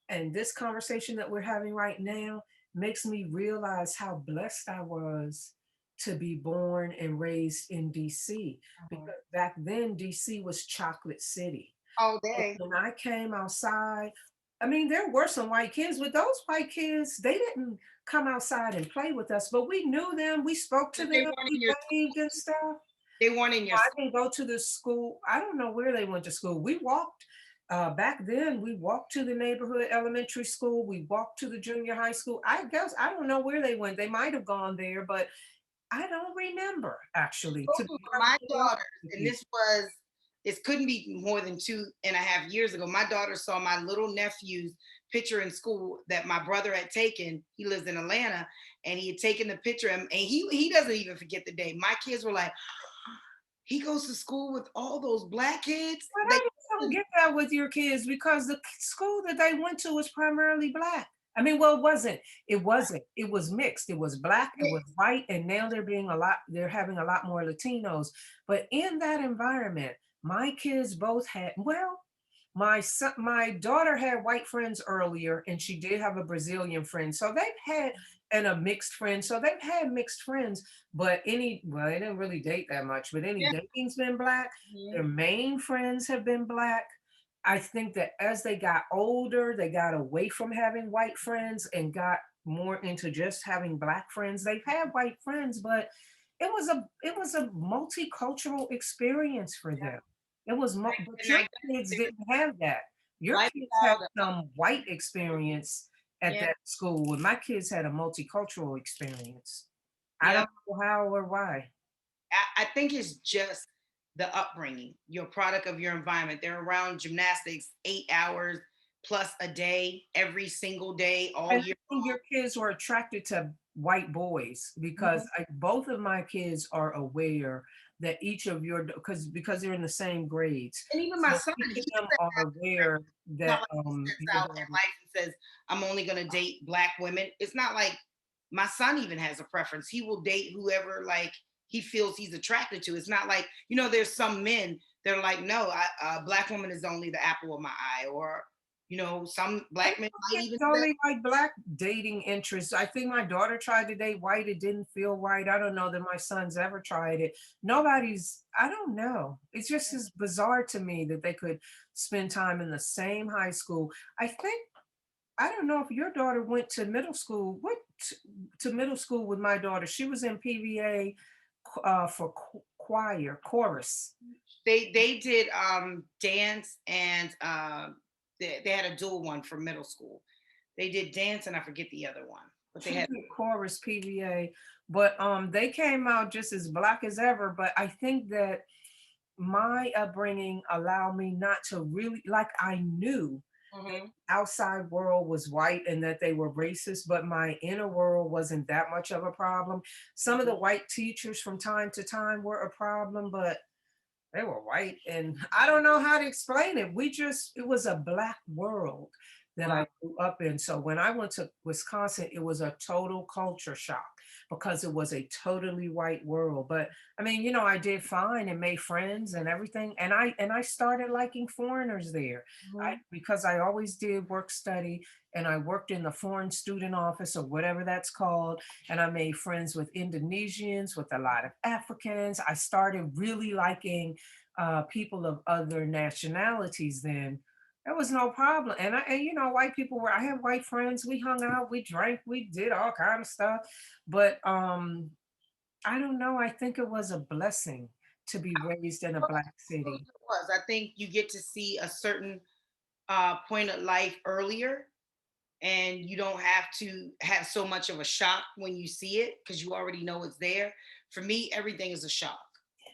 and this conversation that we're having right now makes me realize how blessed I was to be born and raised in DC. Because back then, DC was Chocolate City. All And day. when I came outside, I mean, there were some white kids, but those white kids, they didn't come outside and play with us, but we knew them, we spoke to They them, weren't in we your waved and stuff. They weren't in your I didn't go to the school. I don't know where they went to school. We walked, back then, we walked to the neighborhood elementary school. We walked to the junior high school. I guess, I don't know where they went. They might have gone there, but I don't remember actually. To be my perfectly honest daughter, with and you. this couldn't be more than 2.5 years ago. My daughter saw my little nephew's picture in school that my brother had taken. He lives in Atlanta, and he had taken the picture, and he doesn't even forget the day. My kids were like, he goes to school with all those Black kids. But I just don't get that with your kids, because the school that they went to was primarily Black. I mean, well, it wasn't. It wasn't. It was mixed. It was Black, it was white, and now they're having a lot more Latinos. But in that environment, my kids both had, well, my daughter had white friends earlier, and she did have a Brazilian friend. So they've had, and a mixed friend. So they've had mixed friends, but well, they didn't really date that much, but any dating's been Black. Their main friends have been Black. I think that as they got older, they got away from having white friends and got more into just having Black friends. They've had white friends, but it was a multicultural experience for them. It was, but your kids didn't have that. Your kids had some white experience at that school, and my kids had a multicultural experience. I don't know how or why. I think it's just the upbringing, your product of your environment. They're around gymnastics 8 hours plus a day, every single day, all I year. think your kids were attracted to white boys, because both of my kids are aware that each of your, because they're in the same grades. And even my So son, each he of them said are aware that he steps out in life and says, I'm only going to date Black women. It's not like my son even has a preference. He will date whoever like he feels he's attracted to. It's not like, there's some men that are like, no, a Black woman is only the apple of my eye, or some Black men might even only like Black dating interests. I think my daughter tried to date white. It didn't feel right. I don't know that my son's ever tried it. I don't know. It's just as bizarre to me that they could spend time in the same high school. I don't know if your daughter went to middle school. To middle school with my daughter? She was in PVA for choir, chorus. They did dance, and they had a dual one for middle school. They did dance, and I forget the other one. But they had chorus, PVA. But they came out just as Black as ever. But I think that my upbringing allowed me not to really, like, I knew the outside world was white and that they were racist, but my inner world wasn't that much of a problem. Some of the white teachers from time to time were a problem, but they were white, and I don't know how to explain it. It was a Black world that I grew up in. So when I went to Wisconsin, it was a total culture shock, because it was a totally white world. But I mean, I did fine and made friends and everything. And I started liking foreigners there. Because I always did work study, and I worked in the foreign student office, or whatever that's called. And I made friends with Indonesians, with a lot of Africans. I started really liking people of other nationalities then. There was no problem. And white people I had white friends. We hung out, we drank, we did all kind of stuff. But I don't know. I think it was a blessing to be raised in a Black city. It was. I think you get to see a certain point of life earlier, and you don't have to have so much of a shock when you see it, because you already know it's there. For me, everything is a shock.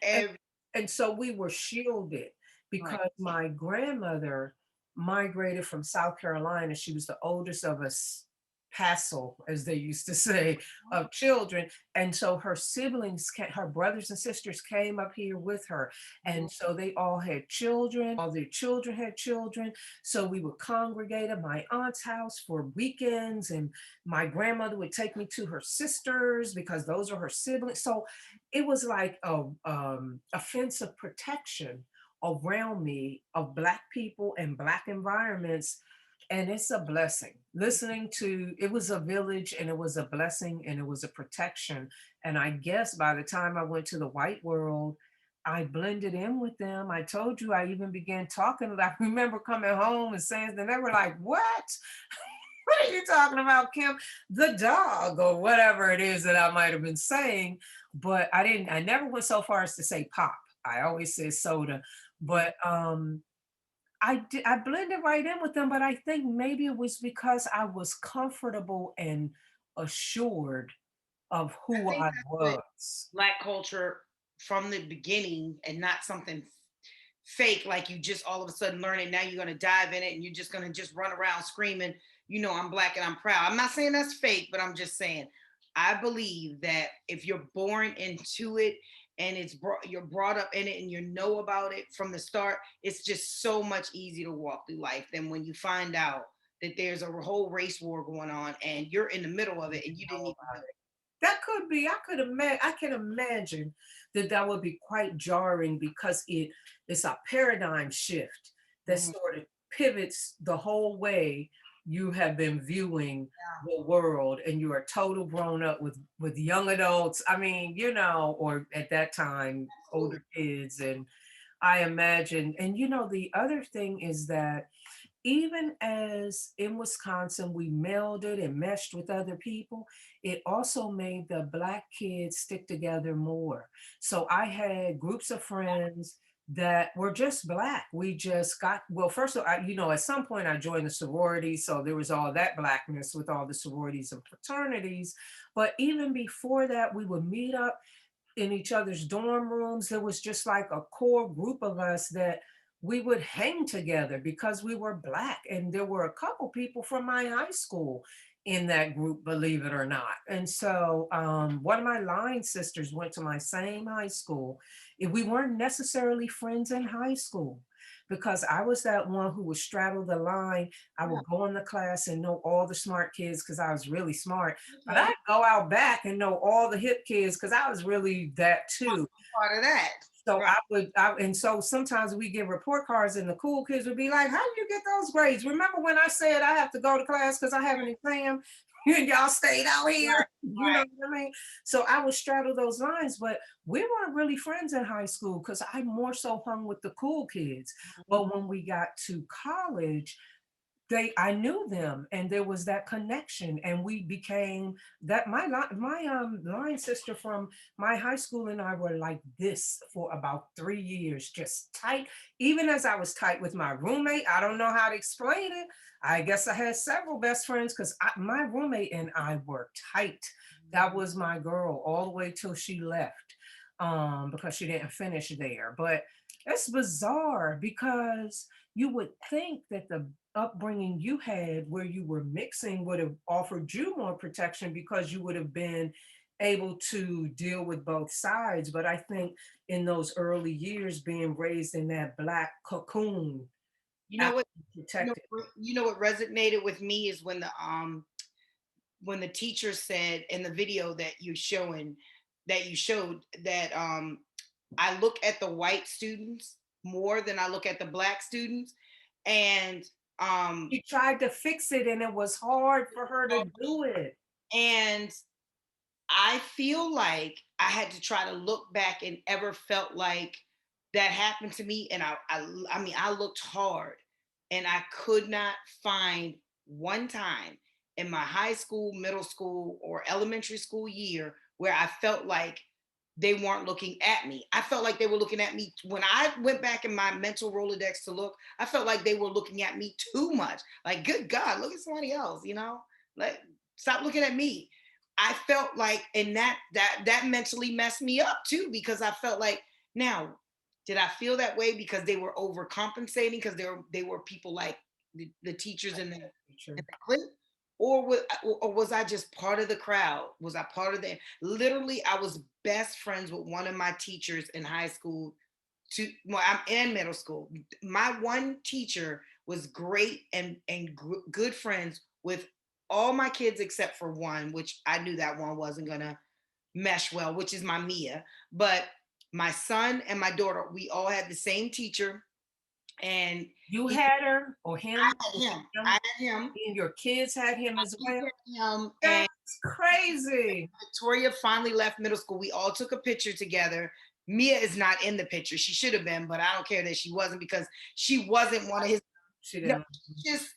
And so we were shielded, because my grandmother migrated from South Carolina. She was the oldest of us hassle, as they used to say, of children. And so her siblings, her brothers and sisters came up here with her. And so they all had children, all their children had children. So we would congregate at my aunt's house for weekends, and my grandmother would take me to her sisters because those are her siblings. So it was like a fence of protection around me of Black people and Black environments, and it's a blessing. Listening to it was a village, and it was a blessing, and it was a protection. And I guess by the time I went to the white world, I blended in with them. I told you I even began talking. I remember coming home and saying, and they were like, "What? What are you talking about, Kim? The dog," or whatever it is that I might have been saying. But I never went so far as to say pop. I always said soda. But I blended right in with them, but I think maybe it was because I was comfortable and assured of I who think I that's what was. Black culture from the beginning, and not something fake like you just all of a sudden learn it. Now you're going to dive in it and you're just going to just run around screaming, you know, I'm Black and I'm proud. I'm not saying that's fake, but I'm just saying I believe that if you're born into it and you're brought up in it and you know about it from the start, it's just so much easier to walk through life than when you find out that there's a whole race war going on and you're in the middle of it and you didn't even know. That could be. I can imagine that that would be quite jarring because it's a paradigm shift that sort of pivots the whole way you have been viewing the world, and you are total grown up with young adults. I mean, you know, or at that time, older kids. And I imagine, and you know, the other thing is that even as in Wisconsin, we melded and meshed with other people, it also made the Black kids stick together more. So I had groups of friends that were just Black. We just got, well, first of all, you know, at some point I joined the sorority. So there was all that Blackness with all the sororities and fraternities. But even before that, we would meet up in each other's dorm rooms. There was just like a core group of us that we would hang together because we were Black. And there were a couple people from my high school in that group, believe it or not. And so one of my line sisters went to my same high school. We weren't necessarily friends in high school because I was that one who would straddle the line. I would go in the class and know all the smart kids because I was really smart, but I'd go out back and know all the hip kids because I was really that too. Part of that. So and so sometimes we get report cards and the cool kids would be like, "How do you get those grades? Remember when I said I have to go to class because I have an exam and y'all stayed out here?" You know what I mean? So I would straddle those lines, but we weren't really friends in high school because I more so hung with the cool kids. But when we got to college, I knew them, and there was that connection, and we became that. My line sister from my high school and I were like this for about 3 years, just tight. Even as I was tight with my roommate, I don't know how to explain it. I guess I had several best friends because my roommate and I were tight. That was my girl all the way till she left, because she didn't finish there. But it's bizarre because you would think that the upbringing you had where you were mixing would have offered you more protection because you would have been able to deal with both sides. But I think in those early years, being raised in that Black cocoon, You know what? protected. You know what resonated with me is when the teacher said in the video that you showed that I look at the white students more than I look at the Black students, and she tried to fix it and it was hard for her to do it. And I feel like I had to try to look back and ever felt like that happened to me. And I mean, I looked hard and I could not find one time in my high school, middle school, or elementary school year where I felt like they weren't looking at me. I felt like they were looking at me. When I went back in my mental Rolodex to look, I felt like they were looking at me too much. Like, good God, look at somebody else, you know? Like, stop looking at me. I felt like, and that mentally messed me up too, because I felt like, now, did I feel that way because they were overcompensating because they were people like the teachers in the clip, or was I just part of the crowd? Was I part of the, literally, I was best friends with one of my teachers in high school well, I'm in middle school. My one teacher was great and good friends with all my kids except for one, which I knew that one wasn't gonna mesh well, which is my Mia. But my son and my daughter, we all had the same teacher, and You had her or I him? had him. I had him. And your kids had him as well? And That's crazy. Victoria finally left middle school. We all took a picture together. Mia is not in the picture. She should have been, but I don't care that she wasn't, because she wasn't one of his. She didn't. Just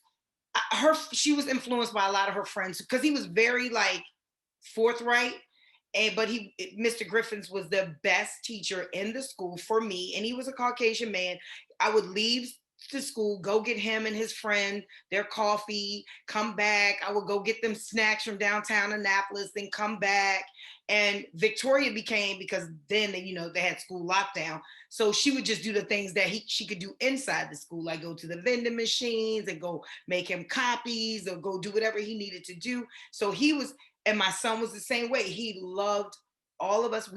she was influenced by a lot of her friends, because he was very like forthright. But Mr. Griffins was the best teacher in the school for me, and he was a Caucasian man. I would leave to school, go get him and his friend their coffee, come back. I would go get them snacks from downtown Annapolis, then come back. And Victoria became, because then they had school lockdown, so she would just do the things that she could do inside the school, like go to the vending machines and go make him copies or go do whatever he needed to do. So he was, and my son was the same way. He loved all of us.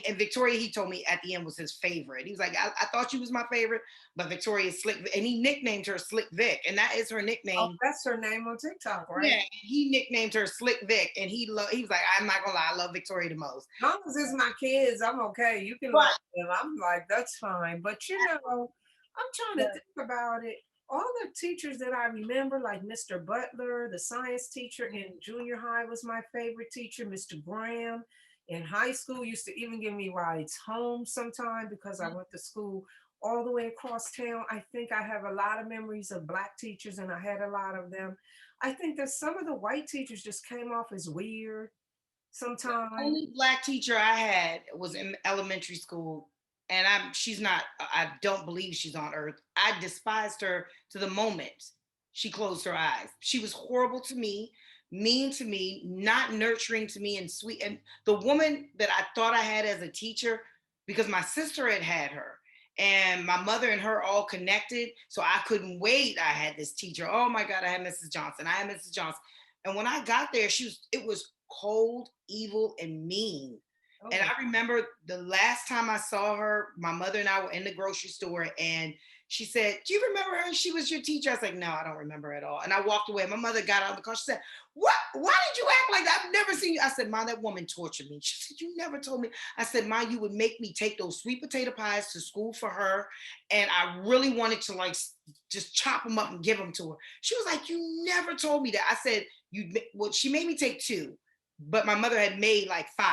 And Victoria, he told me at the end, was his favorite. He was like, I thought you was my favorite, but Victoria is Slick, and he nicknamed her Slick Vic, and that is her nickname. Oh, that's her name on TikTok, right? Yeah, and he nicknamed her Slick Vic, and he was like, I'm not gonna lie, I love Victoria the most. As long as it's my kids, I'm okay. You can love them. I'm like, that's fine. But I'm trying to think about it. All the teachers that I remember, like Mr. Butler, the science teacher in junior high was my favorite teacher. Mr. Graham in high school used to even give me rides home sometime, because I went to school all the way across town. I think I have a lot of memories of Black teachers, and I had a lot of them. I think that some of the white teachers just came off as weird sometimes. The only Black teacher I had was in elementary school, and I don't believe she's on earth. I despised her to the moment she closed her eyes. She was horrible to me, mean to me, not nurturing to me, and sweet. And the woman that I thought I had as a teacher, because my sister had her, and my mother and her all connected, so I couldn't wait. I had this teacher. Oh my God, I had Mrs. Johnson. I had Mrs. Johnson. And when I got there, it was cold, evil, and mean. Oh. And I remember the last time I saw her, my mother and I were in the grocery store, and she said, do you remember her? She was your teacher. I was like, no, I don't remember at all. And I walked away. My mother got out of the car. She said, what? Why did you act like that? I've never seen you. I said, Ma, that woman tortured me. She said, you never told me. I said, Ma, you would make me take those sweet potato pies to school for her. And I really wanted to like just chop them up and give them to her. She was like, you never told me that. I said, well, she made me take 2, but my mother had made like 5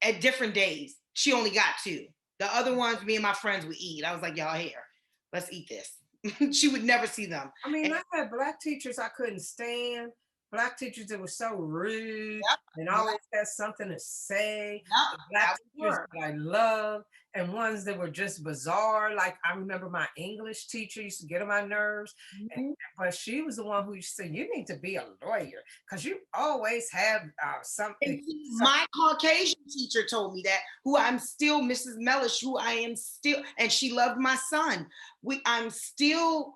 at different days. She only got 2. The other ones, me and my friends would eat. I was like, y'all here, let's eat this. She would never see them. I mean, I had Black teachers I couldn't stand. Black teachers that were so rude and always had something to say. Black teachers that I loved, and ones that were just bizarre. Like I remember my English teacher used to get on my nerves, but she was the one who used to say, you need to be a lawyer because you always have something. My Caucasian teacher told me that, who I'm still, Mrs. Mellish, who I am still, and she loved my son. I'm still,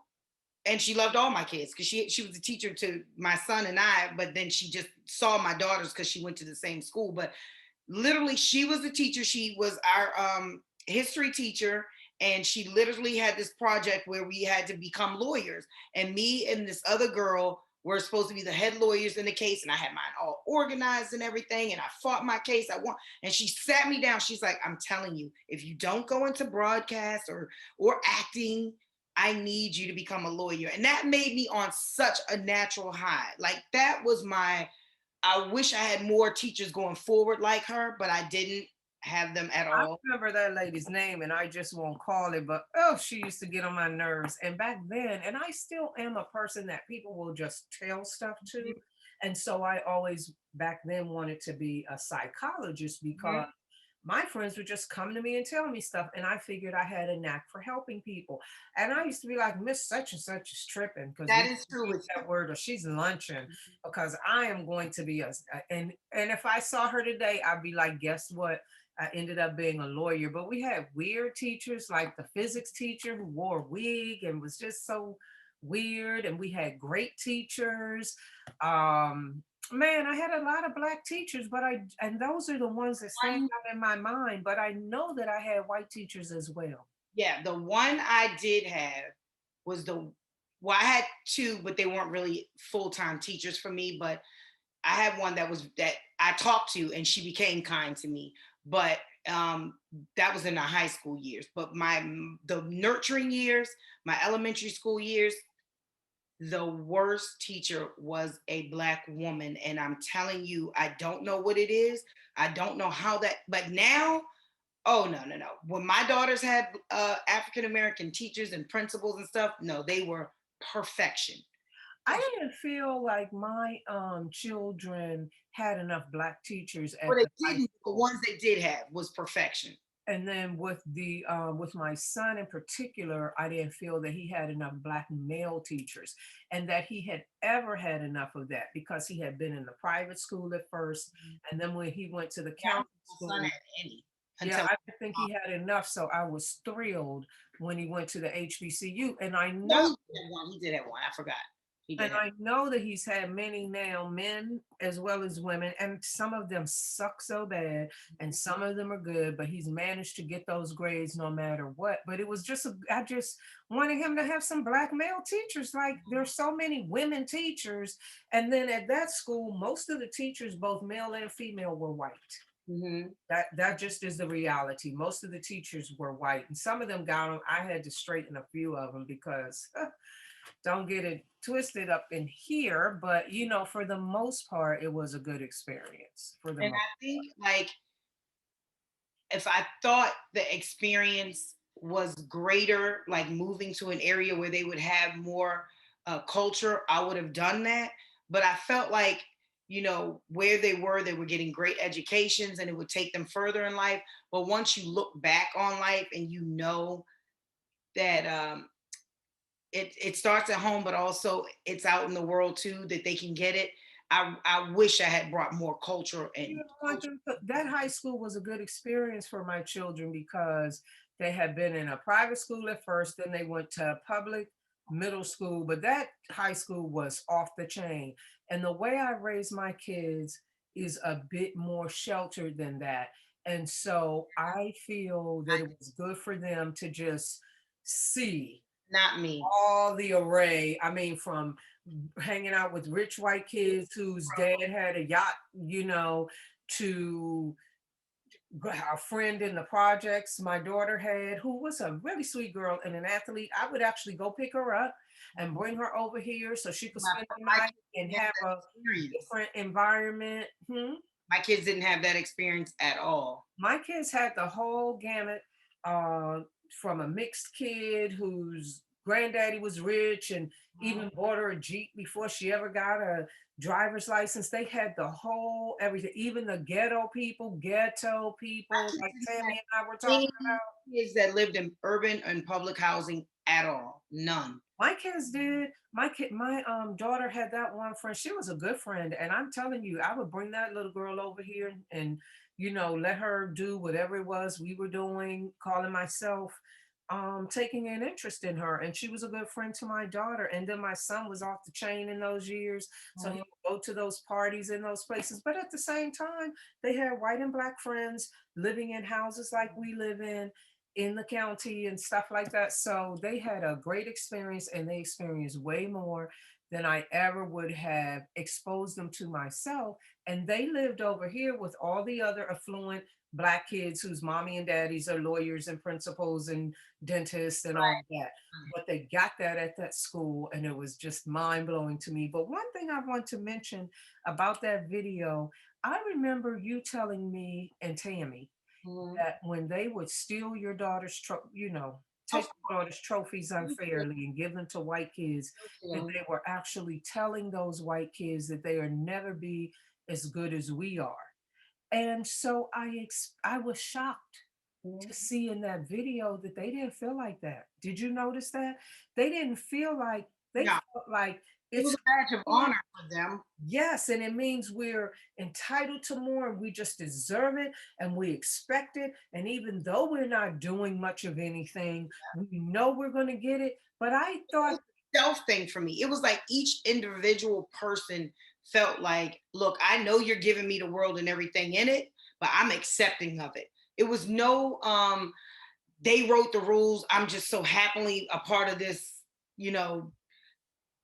and she loved all my kids because she was a teacher to my son and I, but then she just saw my daughters because she went to the same school. But literally, she was the teacher. She was our history teacher, and she literally had this project where we had to become lawyers. And me and this other girl were supposed to be the head lawyers in the case, and I had mine all organized and everything, and I fought my case. I won, and she sat me down. She's like, I'm telling you, if you don't go into broadcast or acting, I need you to become a lawyer. And that made me on such a natural high. Like that was I wish I had more teachers going forward like her, but I didn't have them at all. I remember that lady's name and I just won't call it, but she used to get on my nerves. And back then, and I still am a person that people will just tell stuff to. And so I always back then wanted to be a psychologist because my friends would just come to me and tell me stuff. And I figured I had a knack for helping people. And I used to be like, Miss such and such is tripping. Because that is true with that word, or she's lunching, because I am going to be and if I saw her today, I'd be like, guess what? I ended up being a lawyer. But we had weird teachers, like the physics teacher who wore a wig and was just so weird, and we had great teachers. Man, I had a lot of black teachers, and those are the ones that stand out in my mind, but I know that I had white teachers as well. Yeah, the one I did have was well, I had two, but they weren't really full-time teachers for me. But I had one that I talked to, and she became kind to me. But that was in the high school years. But the nurturing years, my elementary school years, the worst teacher was a black woman. And I'm telling you, I don't know what it is. I don't know how that, but now, oh, no, no, no. When my daughters had African American teachers and principals and stuff, no, they were perfection. I didn't feel like my children had enough black teachers at Well, they the high didn't. The school. ones they did have was perfection. And then with my son in particular, I didn't feel that he had enough black male teachers, and that he had ever had enough of that, because he had been in the private school at first, and then when he went to the county school, My son had any. yeah, I didn't think he had enough. So I was thrilled when he went to the HBCU, and I know He did have one. I forgot. and I know that he's had many now, men as well as women, and some of them suck so bad, and some of them are good, but he's managed to get those grades no matter what. But it was I just wanted him to have some black male teachers. Like, there's so many women teachers. And then at that school, most of the teachers, both male and female, were white. Mm-hmm. That just is the reality. Most of the teachers were white, and some of them got them. I had to straighten a few of them because don't get it twisted up in here, but for the most part, it was a good experience. And I think, like, if I thought the experience was greater, like moving to an area where they would have more culture, I would have done that. But I felt like, where they were getting great educations, and it would take them further in life. But once you look back on life and you know that it starts at home, but also it's out in the world too, that they can get it. I wish I had brought more culture and that high school was a good experience for my children, because they had been in a private school at first, then they went to a public middle school, but that high school was off the chain. And the way I raise my kids is a bit more sheltered than that. And so I feel that it was good for them to just see not me all the array. I mean, from hanging out with rich white kids whose dad had a yacht, to a friend in the projects my daughter had, who was a really sweet girl and an athlete. I would actually go pick her up and bring her over here so she could spend the night and have a different environment. My kids didn't have that experience at all. My kids had the whole gamut, from a mixed kid whose granddaddy was rich and even bought her a Jeep before she ever got a driver's license. They had the whole everything, even the ghetto people like Tammy and I were talking about. Kids that lived in urban and public housing at all. None. My kids did. My daughter had that one friend. She was a good friend, and I'm telling you, I would bring that little girl over here and let her do whatever it was we were doing, calling myself, taking an interest in her. And she was a good friend to my daughter. And then my son was off the chain in those years, so he would go to those parties in those places. But at the same time, they had white and black friends living in houses like we live in the county and stuff like that. So they had a great experience, and they experienced way more than I ever would have exposed them to myself. And they lived over here with all the other affluent black kids whose mommy and daddies are lawyers and principals and dentists and all that. But they got that at that school, and it was just mind blowing to me. But one thing I want to mention about that video, I remember you telling me and Tammy that when they would steal your daughter's, take your daughter's trophies unfairly and give them to white kids, that they were actually telling those white kids that they will never be as good as we are. And so I was shocked to see in that video that they didn't feel like that. Did you notice that? They didn't feel like, felt like it was a badge of honor for them. Yes, and it means we're entitled to more, and we just deserve it, and we expect it. And even though we're not doing much of anything, we know we're going to get it. But I thought self thing for me. It was like each individual person felt like, look, I know you're giving me the world and everything in it, but I'm accepting of it. It was no they wrote the rules. I'm just so happily a part of this, you know,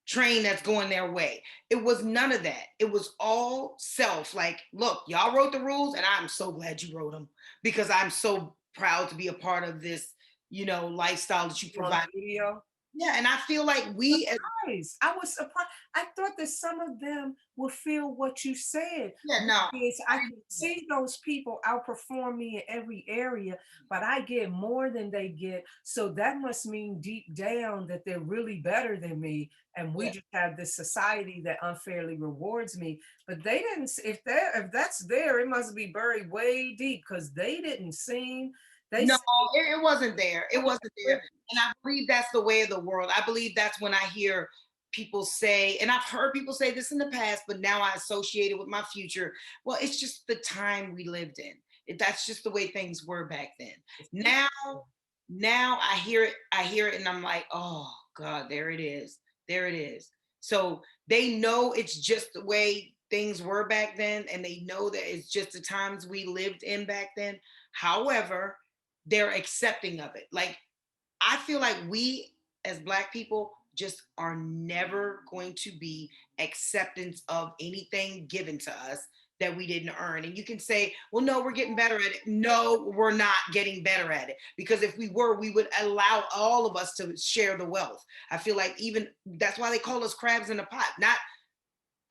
train that's going their way. It was none of that. It was all self. Like, look, y'all wrote the rules, and I'm so glad you wrote them because I'm so proud to be a part of this, you know, lifestyle that you provide. Video. Yeah, and I feel like we as Surprised. I was surprised. I thought that some of them would feel what you said. yeah, no. Because I can see those people outperform me in every area, but I get more than they get. So that must mean deep down that they're really better than me. And we Yeah. just have this society that unfairly rewards me. But they didn't, if that's there, it must be buried way deep because they didn't seem, they No, seem it wasn't there. It wasn't there. And I believe that's the way of the world. I believe that's when I hear people say, and I've heard people say this in the past, but now I associate it with my future. Well, it's just the time we lived in. That's just the way things were back then. Now, now I hear it, and I'm like, oh God, there it is. There it is. So they know it's just the way things were back then, and they know that it's just the times we lived in back then. However, they're accepting of it. Like, I feel like we as Black people just are never going to be acceptance of anything given to us that we didn't earn. And you can say, well, no, we're getting better at it. No, we're not getting better at it. Because if we were, we would allow all of us to share the wealth. I feel like even that's why they call us crabs in a pot, not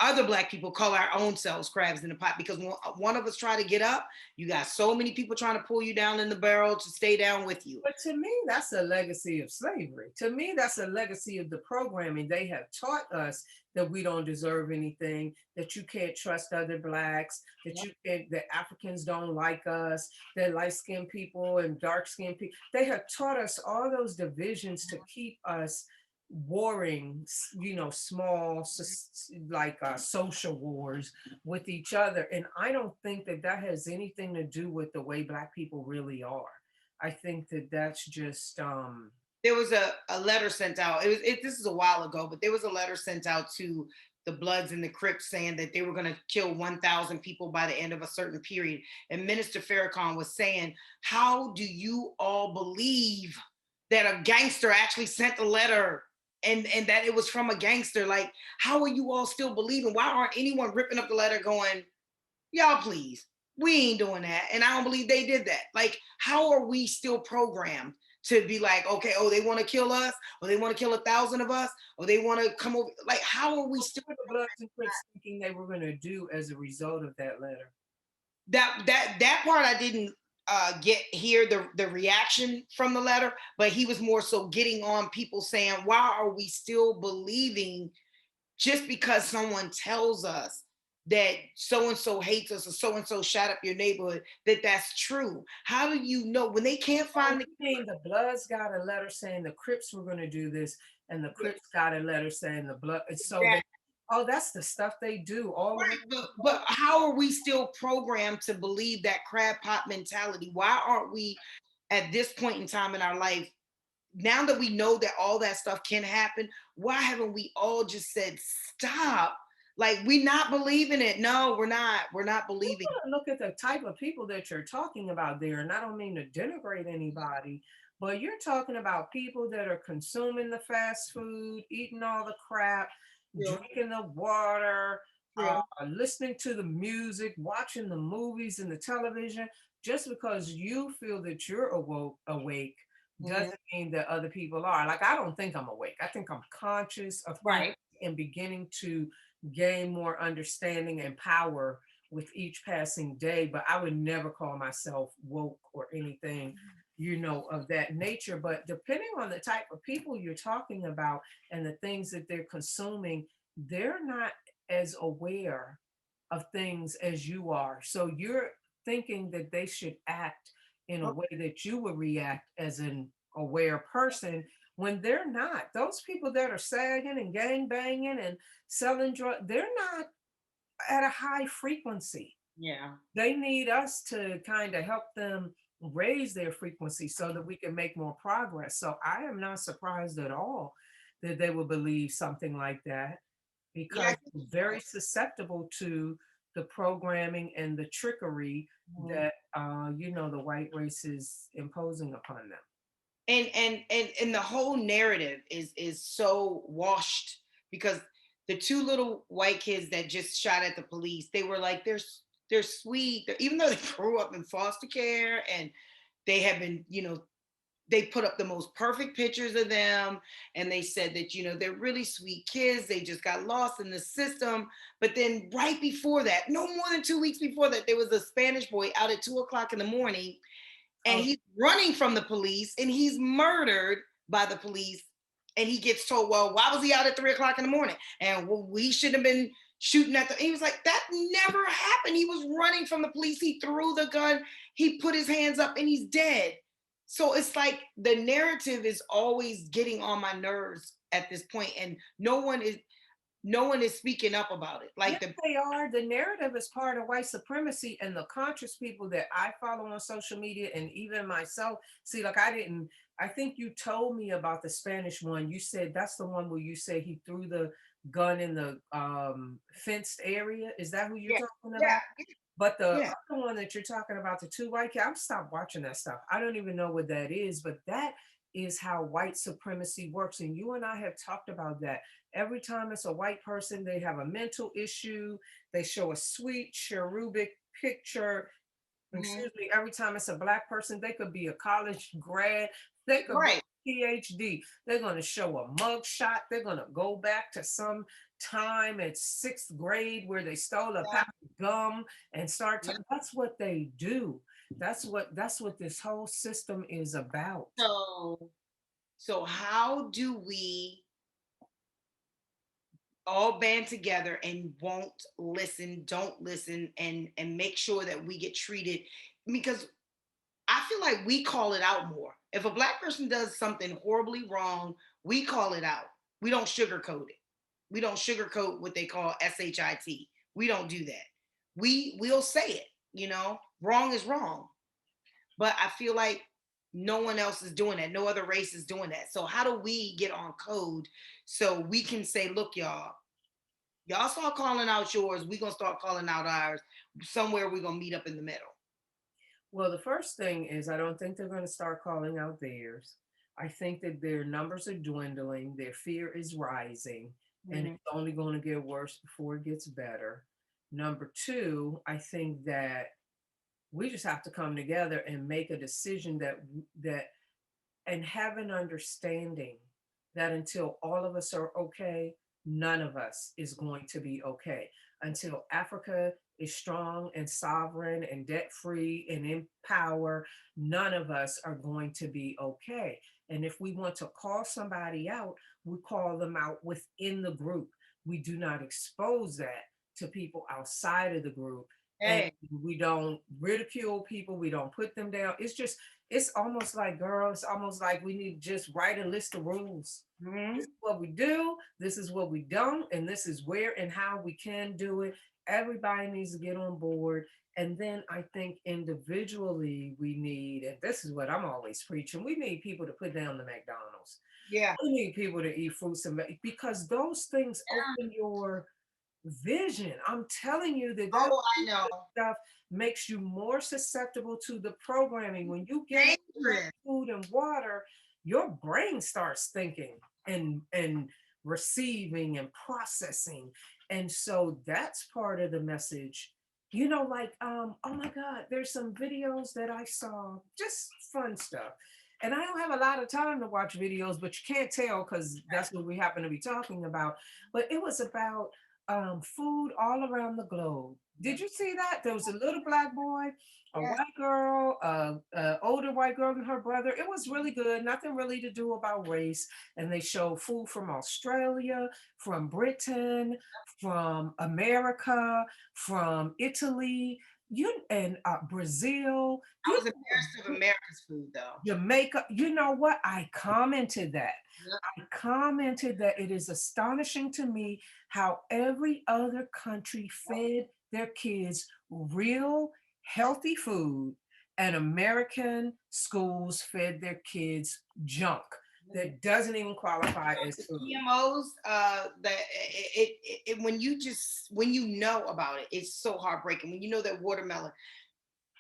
other Black people call our own selves crabs in the pot, because when one of us try to get up, you got so many people trying to pull you down in the barrel to stay down with you. But to me, that's a legacy of slavery. To me, that's a legacy of the programming. They have taught us that we don't deserve anything, that you can't trust other Blacks, that you can't, that Africans don't like us, that light-skinned people and dark-skinned people. They have taught us all those divisions to keep us warring, you know, small, like social wars with each other. And I don't think that that has anything to do with the way Black people really are. I think that that's just There was a letter sent out. This is a while ago, but there was a letter sent out to the Bloods and the Crips saying that they were going to kill 1,000 people by the end of a certain period. And Minister Farrakhan was saying, how do you all believe that a gangster actually sent a letter and that it was from a gangster? Like, how are you all still believing? Why aren't anyone ripping up the letter going, y'all, please, we ain't doing that? And I don't believe they did that. Like, how are we still programmed to be like, okay, oh, they want to kill us, or they want to kill 1,000 of us, or they want to come over? Like, how are we still the Bloods and Crips thinking they were going to do as a result of that letter? That part I didn't hear the reaction from the letter, but he was more so getting on people saying, why are we still believing just because someone tells us that so and so hates us or so and so shot up your neighborhood, that that's true? How do you know when they can't find the Bloods got a letter saying the Crips were going to do this, and the Crips got a letter saying the Blood. So they, oh, that's the stuff they do. All right, but how are we still programmed to believe that crab pot mentality? Why aren't we at this point in time in our life, now that we know that all that stuff can happen, why haven't we all just said stop? Like, we're not believing it. No, we're not. We're not believing. Look at the type of people that you're talking about there. And I don't mean to denigrate anybody, but you're talking about people that are consuming the fast food, eating all the crap, drinking the water, listening to the music, watching the movies and the television. Just because you feel that you're awake doesn't mean that other people are. Like, I don't think I'm awake. I think I'm conscious of things and beginning to gain more understanding and power with each passing day, but I would never call myself woke or anything, you know, of that nature. But depending on the type of people you're talking about and the things that they're consuming, they're not as aware of things as you are. So you're thinking that they should act in a way that you would react as an aware person when they're not. Those people that are sagging and gang banging and selling drugs, they're not at a high frequency. Yeah. They need us to kind of help them raise their frequency so that we can make more progress. So I am not surprised at all that they would believe something like that, Yeah. because they're very susceptible to the programming and the trickery Mhm. that the white race is imposing upon them. And the whole narrative is so washed because the two little white kids that just shot at the police, they were like, they're sweet. Even though they grew up in foster care and they have been, they put up the most perfect pictures of them, and they said that they're really sweet kids, they just got lost in the system. But then right before that, no more than 2 weeks before that, there was a Spanish boy out at 2 o'clock in the morning, and Oh, he's running from the police, and he's murdered by the police. And he gets told, well, why was he out at 3 o'clock in the morning? And well, we shouldn't have been shooting at the. He was like, that never happened. He was running from the police. He threw the gun. He put his hands up, and he's dead. So it's like the narrative is always getting on my nerves at this point, and no one is speaking up about it. yes, Like the they are. The narrative is part of white supremacy, and the conscious people that I follow on social media, and even myself. See, like I think you told me about the Spanish one. You said that's the one where you say he threw the gun in the fenced area. Is that who you're yeah, talking yeah, about? But the yeah. other one that you're talking about, the two white kids, I've stopped watching that stuff. I don't even know what that is, but that is how white supremacy works. And you and I have talked about that. Every time it's a white person, they have a mental issue. They show a sweet cherubic picture. Mhm. Excuse me. Every time it's a black person, they could be a college grad. They could be Right. PhD. They're going to show a mug shot. They're going to go back to some time at sixth grade where they stole a Yeah, pack of gum and start. yeah. That's what they do. That's what this whole system is about. So how do we all band together and won't listen, don't listen, and make sure that we get treated? Because I feel like we call it out more. If a black person does something horribly wrong, we call it out. We don't sugarcoat it. We don't sugarcoat what they call SHIT. We don't do that. We'll say it, wrong is wrong. But I feel like no one else is doing that. No other race is doing that. So how do we get on code so we can say, look, y'all start calling out yours, we're gonna start calling out ours. Somewhere we're gonna meet up in the middle. Well, the first thing is I don't think they're going to start calling out theirs. I think that their numbers are dwindling, their fear is rising, and Mhm. it's only going to get worse before it gets better. Number two, I think that we just have to come together and make a decision that and have an understanding that until all of us are okay, none of us is going to be okay. Until Africa is strong and sovereign and debt free and in power, none of us are going to be okay. And if we want to call somebody out, we call them out within the group. We do not expose that to people outside of the group. And Hey. we don't ridicule people, we don't put them down. It's almost like, girl, it's almost like we need to just write a list of rules. This is Mhm. what we do, this is what we don't, and this is where and how we can do it. Everybody needs to get on board. And then I think individually we need, and this is what I'm always preaching, we need people to put down the McDonald's. Yeah. We need people to eat fruits and because those things Yeah. open your vision. I'm telling you that Oh, I know. stuff makes you more susceptible to the programming. When you get on Dangerous. food and water, your brain starts thinking and receiving and processing. And so that's part of the message. Like oh my God, there's some videos that I saw, just fun stuff. And I don't have a lot of time to watch videos, but you can't tell because that's what we happen to be talking about. But it was about food all around the globe. Did you see that? There was a little black boy, a Yes. white girl, a older white girl and her brother. It was really good. Nothing really to do about race. And they showed food from Australia, from Britain, from America, from Italy, and Brazil. I was embarrassed of America's food though. Jamaica. You know what? I commented that. Yep. I commented that it is astonishing to me how every other country fed their kids real healthy food and American schools fed their kids junk. that doesn't even qualify as The food. GMOs, that when you know about it, it's so heartbreaking. When you know that watermelon,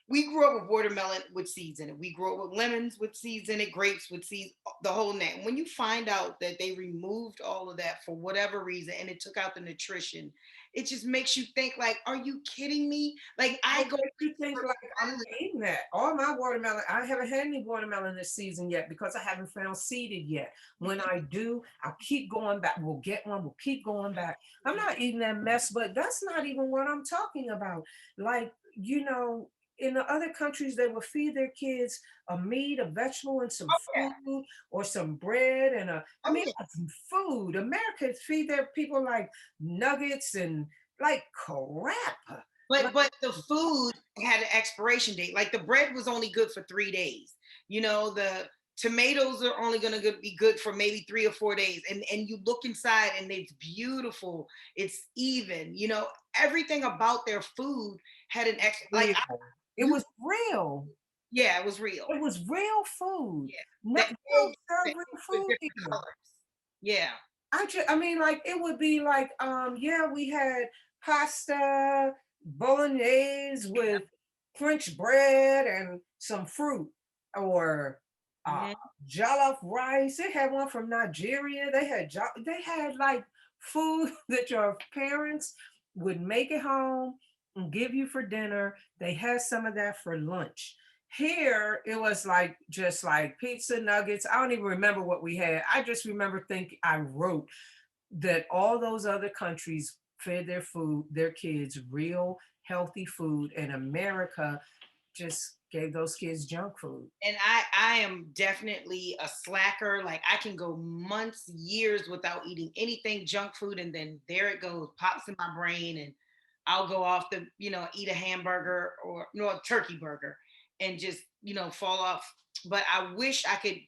we grew up with watermelon with seeds in it. We grew up with lemons with seeds in it, grapes with seeds, the whole name. When you find out that they removed all of that for whatever reason and it took out the nutrition, it just makes you think like, are you kidding me? Like I go You think like I'm not eating that. All my watermelon, I haven't had any watermelon this season yet because I haven't found seeded yet. When I do, I'll keep going back. We'll get one, we'll keep going back. I'm not eating that mess, but that's not even what I'm talking about. Like, in the other countries, they will feed their kids a meat, a vegetable, and some yeah. food, or some bread, and Oh, yeah. some food. Americans feed their people like nuggets and like crap. But the food had an expiration date. Like the bread was only good for 3 days. The tomatoes are only going to be good for maybe 3 or 4 days. And you look inside and it's beautiful. It's even. Everything about their food had an like. It was real. Yeah, it was real. It was real food. Yeah. No, The they don't eggs, serve real food different here. colors. Yeah. Like it would be like, yeah, we had pasta, bolognese with French bread and some fruit, or jollof rice. They had one from Nigeria. They had like food that your parents would make at home and give you for dinner. They had some of that for lunch. Here it was like just like pizza nuggets. I don't even remember what we had. I just remember I wrote that all those other countries fed their kids real healthy food, and America just gave those kids junk food. And I am definitely a slacker. Like I can go months, years without eating anything junk food, and then there it goes, pops in my brain, and I'll go off eat a hamburger or a turkey burger, and just fall off. But I wish I could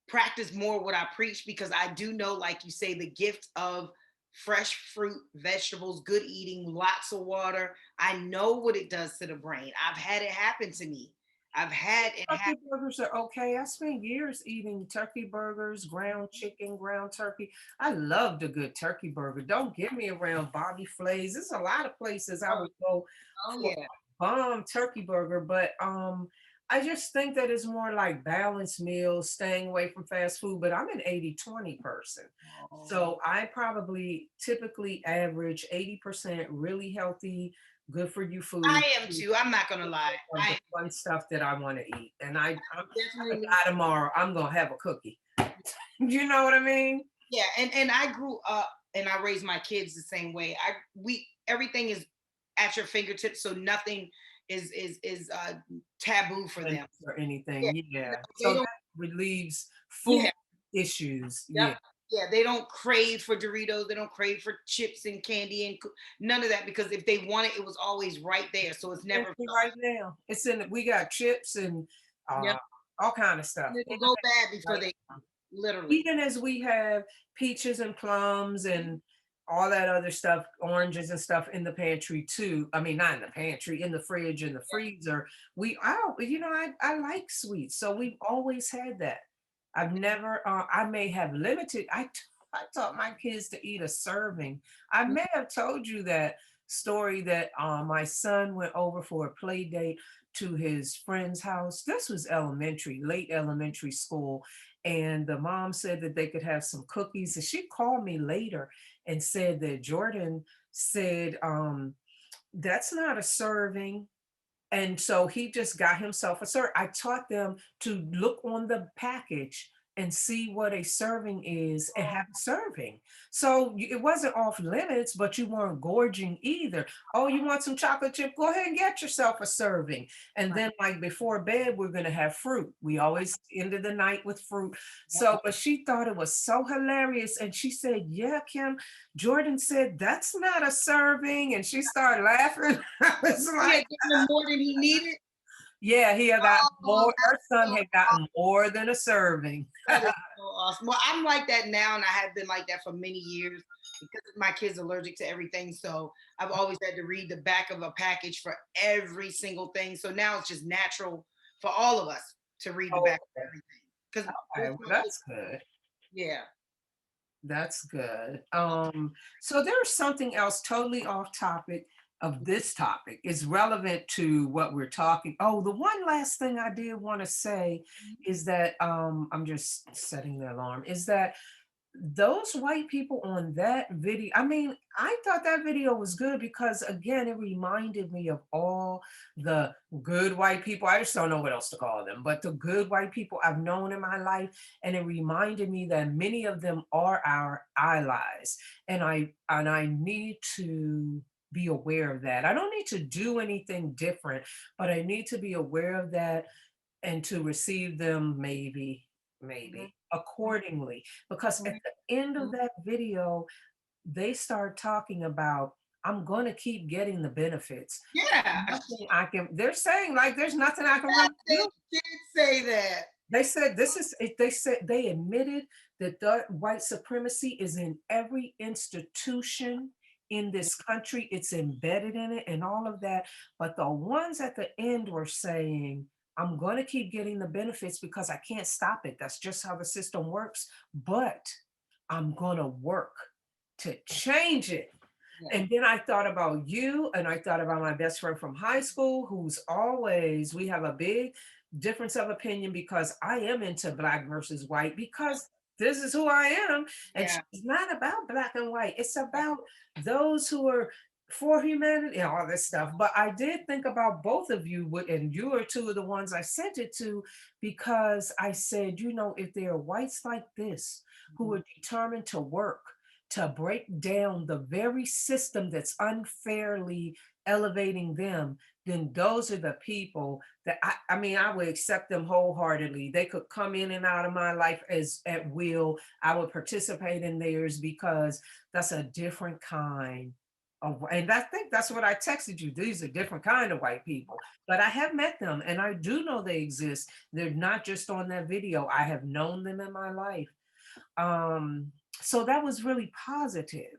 practice more what I preach, because I do know, like you say, the gift of fresh fruit, vegetables, good eating, lots of water. I know what it does to the brain. I've had it happen to me. I've had it happen. Turkey burgers are okay. I spent years eating turkey burgers, ground chicken, ground turkey. I loved a good turkey burger. Don't get me around Bobby Flay's. There's a lot of places I would go for yeah. a bomb turkey burger, but I just think that it's more like balanced meals, staying away from fast food. But I'm an 80-20 person. So I probably typically average 80% really healthy, good for you food. I am too. I'm not gonna lie. The fun stuff that I want to eat, and I'm definitely tomorrow. I'm gonna have a cookie. You know what I mean? Yeah, and I grew up and I raised my kids the same way. Everything is at your fingertips, so nothing is taboo for them or anything. Yeah. So that relieves food issues. Yep. Yeah, they don't crave for Doritos. They don't crave for chips and candy and none of that, because if they want it, it was always right there. So it's never right now. It's we got chips and all kind of stuff. They go bad before they literally. Even as we have peaches and plums and all that other stuff, oranges and stuff in the pantry too. I mean, not in the pantry, in the fridge, in the freezer. I like sweets, so we've always had that. I've never, I may have limited, I taught my kids to eat a serving. I may have told you that story that my son went over for a play date to his friend's house. This was late elementary school. And the mom said that they could have some cookies. And she called me later and said that Jordan said, that's not a serving. And so he just got himself a serving. I taught them to look on the package and see what a serving is and have a serving. So it wasn't off limits, but you weren't gorging either. Oh, you want some chocolate chip? Go ahead and get yourself a serving. And then like before bed, we're going to have fruit. We always ended the night with fruit. So, but she thought it was so hilarious. And she said, yeah, Kim, Jordan said, that's not a serving. And she started laughing. I was like, more than he needed. Yeah, he had gotten more. Our son had gotten more than a serving. That is so awesome. Well, I'm like that now, and I have been like that for many years because my kid's allergic to everything. So I've always had to read the back of a package for every single thing. So now it's just natural for all of us to read the back of everything. Because Okay, well, that's good. yeah. That's good. So there's something else totally off topic of this topic. It's relevant to what we're talking. Oh, the one last thing I did want to say is that I'm just setting the alarm, is that those white people on that video, I mean, I thought that video was good because again, it reminded me of all the good white people. I just don't know what else to call them, but the good white people I've known in my life. And it reminded me that many of them are our allies. And I need to be aware of that. I don't need to do anything different, but I need to be aware of that and to receive them maybe accordingly, because at the end of that video they start talking about, I'm going to keep getting the benefits. Yeah. Nothing I can, they're saying like there's nothing I can Yeah, really they do. did say that. They said this is they said they admitted that the white supremacy is in every institution in this country. It's embedded in it and all of that. But the ones at the end were saying, I'm going to keep getting the benefits because I can't stop it. That's just how the system works. But I'm going to work to change it. Yeah. And then I thought about you, and I thought about my best friend from high school, who's always, we have a big difference of opinion because I am into black versus white because this is who I am. And Yeah. she's not about black and white. It's about those who are for humanity and all this stuff. But I did think about both of you, and you are two of the ones I sent it to, because I said, you know, if there are whites like this who are determined to work, to break down the very system that's unfairly elevating them, then those are the people that I mean, I would accept them wholeheartedly. They could come in and out of my life as at will. I would participate in theirs because that's a different kind of, and I think that's what I texted you. These are different kind of white people, but I have met them and I do know they exist. They're not just on that video. I have known them in my life. So that was really positive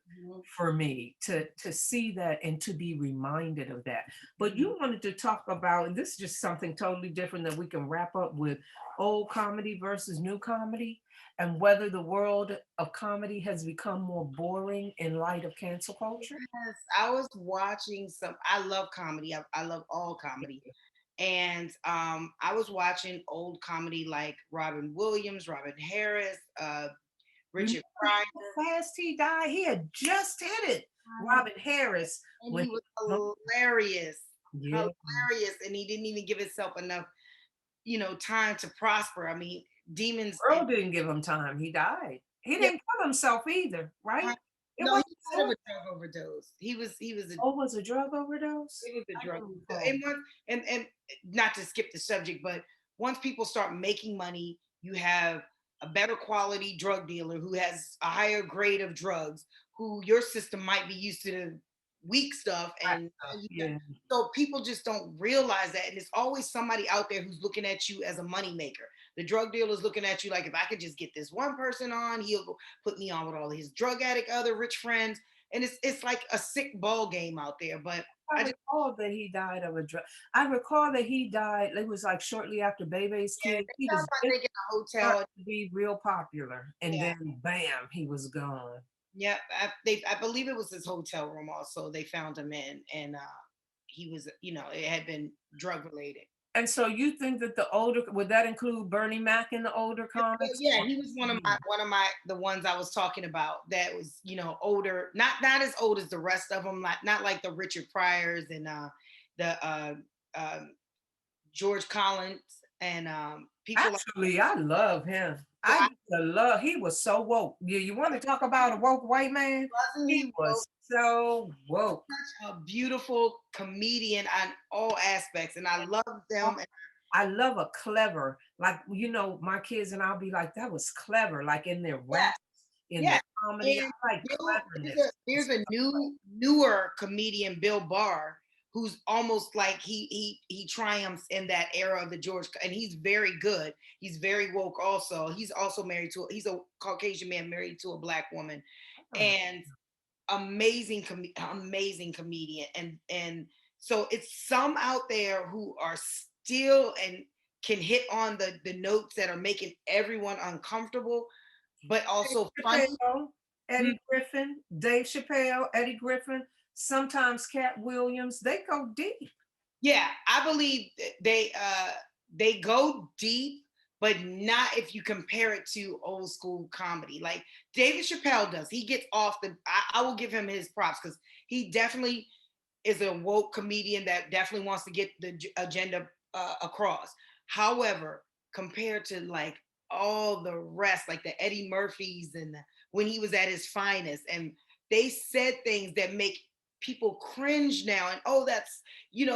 for me to see that and to be reminded of that. But you wanted to talk about, and this is just something totally different that we can wrap up with, old comedy versus new comedy, and whether the world of comedy has become more boring in light of cancel culture. Yes, I was watching I love comedy. I love all comedy. And I was watching old comedy like Robin Williams, Robin Harris, Richard Pryor. How fast he died. He had just hit it. Robin Harris. And When he was hilarious. yeah. Hilarious. And he didn't even give himself enough, time to prosper. I mean, demons. Earl didn't give him time. He died. He didn't kill himself either, right? It No, was he died of a drug overdose. He was a Oh, was a drug overdose? it was a I drug. don't recall. And not to skip the subject, but once people start making money, you have a better quality drug dealer who has a higher grade of drugs, who your system might be used to the weak stuff, and Yeah. so people just don't realize that. And it's always somebody out there who's looking at you as a money maker. The drug dealer is looking at you like, if I could just get this one person on, he'll go put me on with all his drug addict other rich friends. And it's like a sick ball game out there. But I recall that he died of a drug. I recall that he died. It was like shortly after Bebe's Kids. He was like in a hotel to be real popular, and Yeah. then bam, he was gone. Yeah, I believe it was his hotel room also they found him in, and he was, it had been drug related. And so you think that the older, would that include Bernie Mac in the older comics? Yeah, he was one of my the ones I was talking about that was, older, not as old as the rest of them, not like the Richard Pryors and the George Collins and people. Actually, I love him. I used to love, he was so woke. You want to talk about a woke white man? He was so woke. Such a beautiful comedian on all aspects, and I love them. I love a clever, like, my kids and I'll be like, that was clever, like in their raps, in their comedy. And I like cleverness. there's a newer comedian, Bill Barr, who's almost like he triumphs in that era of the George, and he's very good. He's very woke also. He's also he's a Caucasian man married to a black woman, and amazing comedian. And so it's some out there who are still, and can hit on the notes that are making everyone uncomfortable, but also funny. Chappelle, Eddie Griffin, Dave Chappelle, Eddie Griffin, sometimes Cat Williams, they go deep. Yeah, I believe they go deep, but not if you compare it to old school comedy. Like David Chappelle does. He gets off the I will give him his props because he definitely is a woke comedian that definitely wants to get the agenda across. However, compared to like all the rest, like the Eddie Murphys and when he was at his finest, and they said things that make people cringe now. And oh, that's,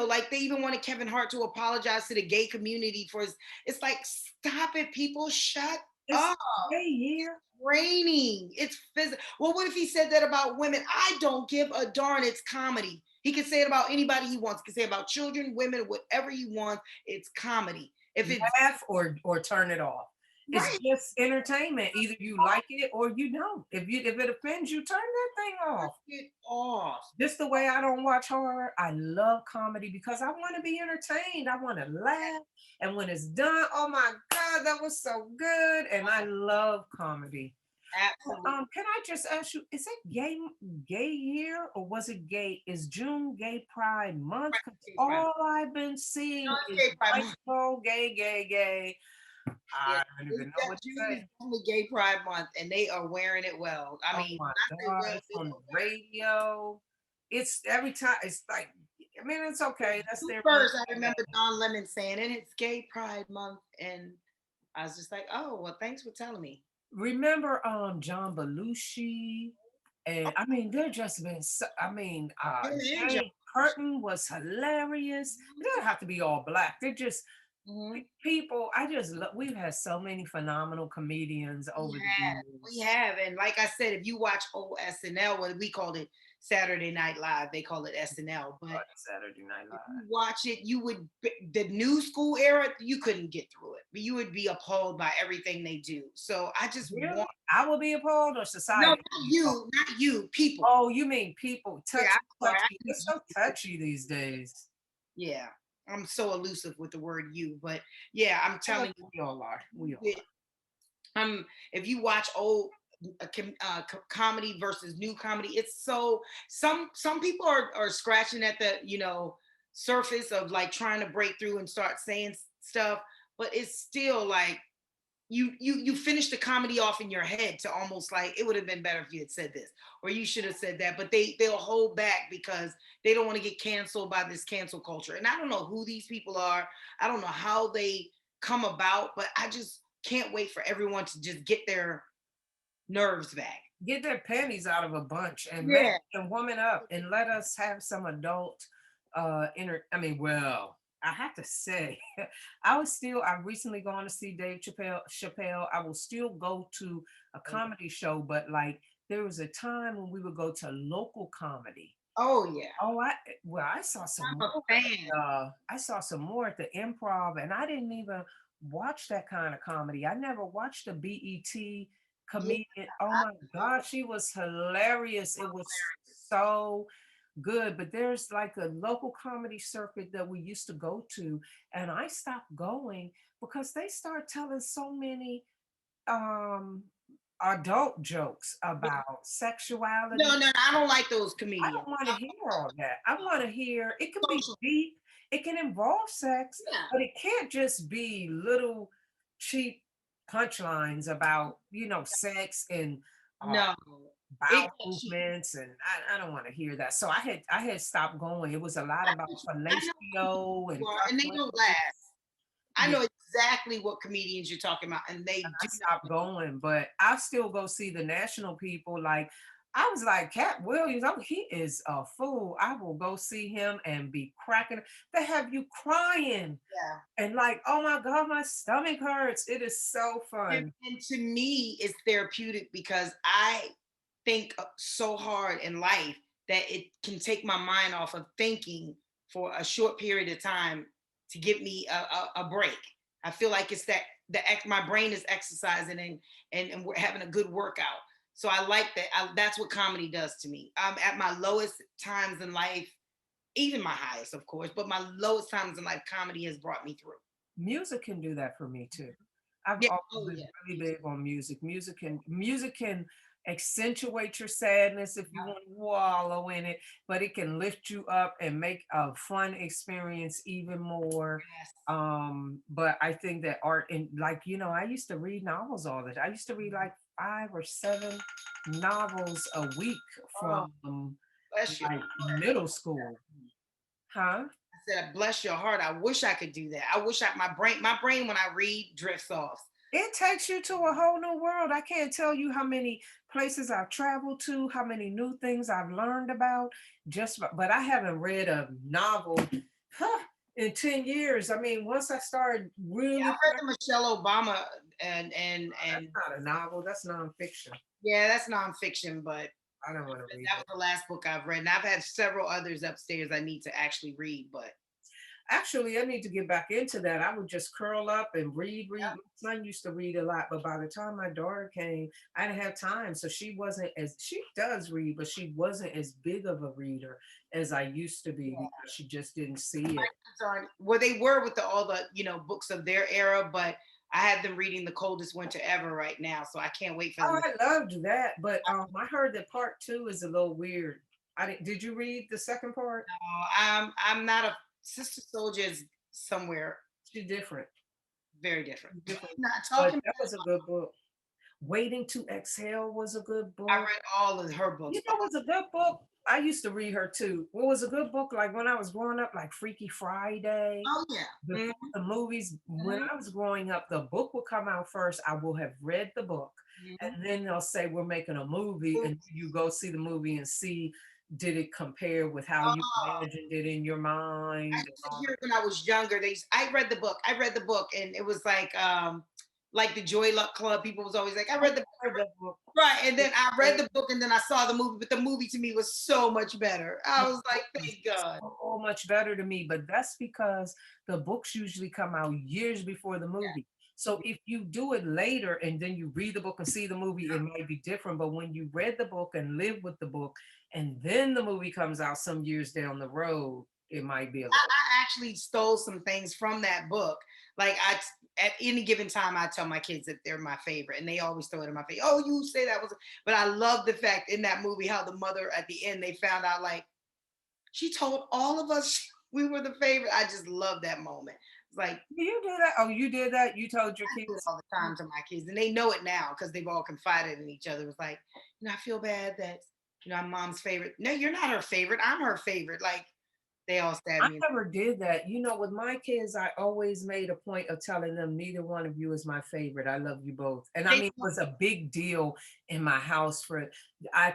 like they even wanted Kevin Hart to apologize to the gay community for his. It's like, stop it, people, shut up. Gay year. Raining. It's physical. Well, what if he said that about women? I don't give a darn. It's comedy. He can say it about anybody he wants. He can say it about children, women, whatever he wants. It's comedy. If it's laugh or turn it off. Right. It's just entertainment. Either you like it or you don't. If it offends you, turn that thing off. Get off. Just the way I don't watch horror, I love comedy because I want to be entertained. I want to laugh. And when it's done, oh my God, that was so good. And I love comedy. Absolutely. Can I just ask you, is it gay year or was it gay? Is June Gay Pride Month? All I've been seeing is gay. I don't even know what to say. It's Gay Pride Month, and they are wearing it well. I mean, my God, it's on the radio. It's every time. It's like, I mean, it's okay. That's their first. I remember Don Lemon saying, "And it's Gay Pride Month," and I was just like, "Oh, well, thanks for telling me." Remember, John Belushi, and I mean, they're just been. Jane Curtin was hilarious. They don't have to be all black. They're just. People, we've had so many phenomenal comedians over the years. We have, and like I said, if you watch old SNL, what we called it Saturday Night Live, they call it SNL, but Saturday Night Live. If you watch it, you would the new school era, you couldn't get through it, but you would be appalled by everything they do. So I just want. I will be appalled, or society? No, not you, people. Oh, you mean people? Touchy. You're so touchy these days. Yeah. I'm so elusive with the word "you," but yeah, I'm telling you, we all are. We all are. If you watch old comedy versus new comedy, it's so some people are scratching at the surface of like trying to break through and start saying stuff, but it's still like you finish the comedy off in your head to almost like it would have been better if you had said this or you should have said that, but they'll hold back because they don't want to get canceled by this cancel culture. And I don't know who these people are. I don't know how they come about, but I just can't wait for everyone to just get their nerves back. Get their panties out of a bunch and man and woman up and let us have some adult I have to say, I recently gone to see Dave Chappelle. I will still go to a comedy show, but like there was a time when we would go to local comedy. Oh yeah. Oh, I saw some more. I saw some more at the Improv, and I didn't even watch that kind of comedy. I never watched a BET comedian. Yeah. Oh my God, she was hilarious. It was so good, but there's like a local comedy circuit that we used to go to, and I stopped going because they start telling so many adult jokes about sexuality. No, I don't like those comedians. I don't want to hear all that. I want to hear it can be deep, it can involve sex, but it can't just be little cheap punchlines about sex and bowel movements, and I don't want to hear that. So I had stopped going. It was a lot about fellatio and they don't last. I know exactly what comedians you're talking about, and I stopped going, but I still go see the national people. Like I was like Cat Williams, he is a fool. I will go see him and be cracking. They have you crying, and like, oh my God, my stomach hurts. It is so fun. And to me, it's therapeutic because I think so hard in life that it can take my mind off of thinking for a short period of time to give me a break. I feel like it's that my brain is exercising and we're having a good workout. So I like that. That's what comedy does to me. At my lowest times in life, even my highest, of course, but my lowest times in life, comedy has brought me through. music can do that for me too. I've Yeah. always Oh been yeah. really big on music. Music can accentuate your sadness if you want to wallow in it, but it can lift you up and make a fun experience even more. Yes. But I think that art and like, I used to read novels all the time. I used to read like 5 or 7 novels a week Oh, from bless your like heart. middle school. Huh? I said, bless your heart. I wish I could do that. I wish my brain when I read drifts off. It takes you to a whole new world. I can't tell you how many places I've traveled to, how many new things I've learned about. But I haven't read a novel in 10 years. I mean, once I started Yeah, really, I've read the Michelle Obama and that's not a novel, that's nonfiction. yeah, that's nonfiction, but I don't want to read that was it. the last book I've read. And I've had several others upstairs I need to actually read, but Actually, I need to get back into that. I would just curl up and read. My son used to read a lot, but by the time my daughter came, I didn't have time. So she does read, but she wasn't as big of a reader as I used to be because she just didn't see it. well, they were with all the books of their era, but I have them reading The Coldest Winter Ever right now, so I can't wait for Oh, them. I loved that, but I heard that part 2 is a little weird. Did you read the second part? I'm not a Sister Soldiers somewhere She's different. very different. Different. Not But talking. that was a good book. Waiting to Exhale was a good I book. read all of her books. You know, it was a good book. I used to read her too. What was a good book like when I was growing up, like Freaky Friday, Oh yeah. before the movies. When I was growing up, the book would come out first. I will have read the book, and then they'll say we're making a movie, and you go see the movie and see did it compare with how you Oh, imagined it in your mind I and used to all hear it when I was younger. I read the book. I read the book, and it was like the Joy Luck Club. People was always like, I read the that book. right, and then I read the book, and then I saw the movie. But the movie to me was so much better. I was like, thank God. So much better to me, but that's because the books usually come out years before the movie. So if you do it later and then you read the book and see the movie, it might be different. But when you read the book and live with the book, and then the movie comes out some years down the road, it might be a little. I actually stole some things from that book. Like at any given time, I tell my kids that they're my favorite, and they always throw it in my face. Oh, you say that was, but I love the fact in that movie how the mother at the end they found out like she told all of us we were the favorite. I just love that moment. It's like You did that? Oh, you did that? You told your I do it kids? all the time to my kids, and they know it now because they've all confided in each other. It was like, I feel bad that I'm mom's favorite. No, you're not her favorite. I'm her favorite. Like they all stabbed I me. never did that. With my kids, I always made a point of telling them neither one of you is my favorite. I love you both. And I mean, it was a big deal in my house for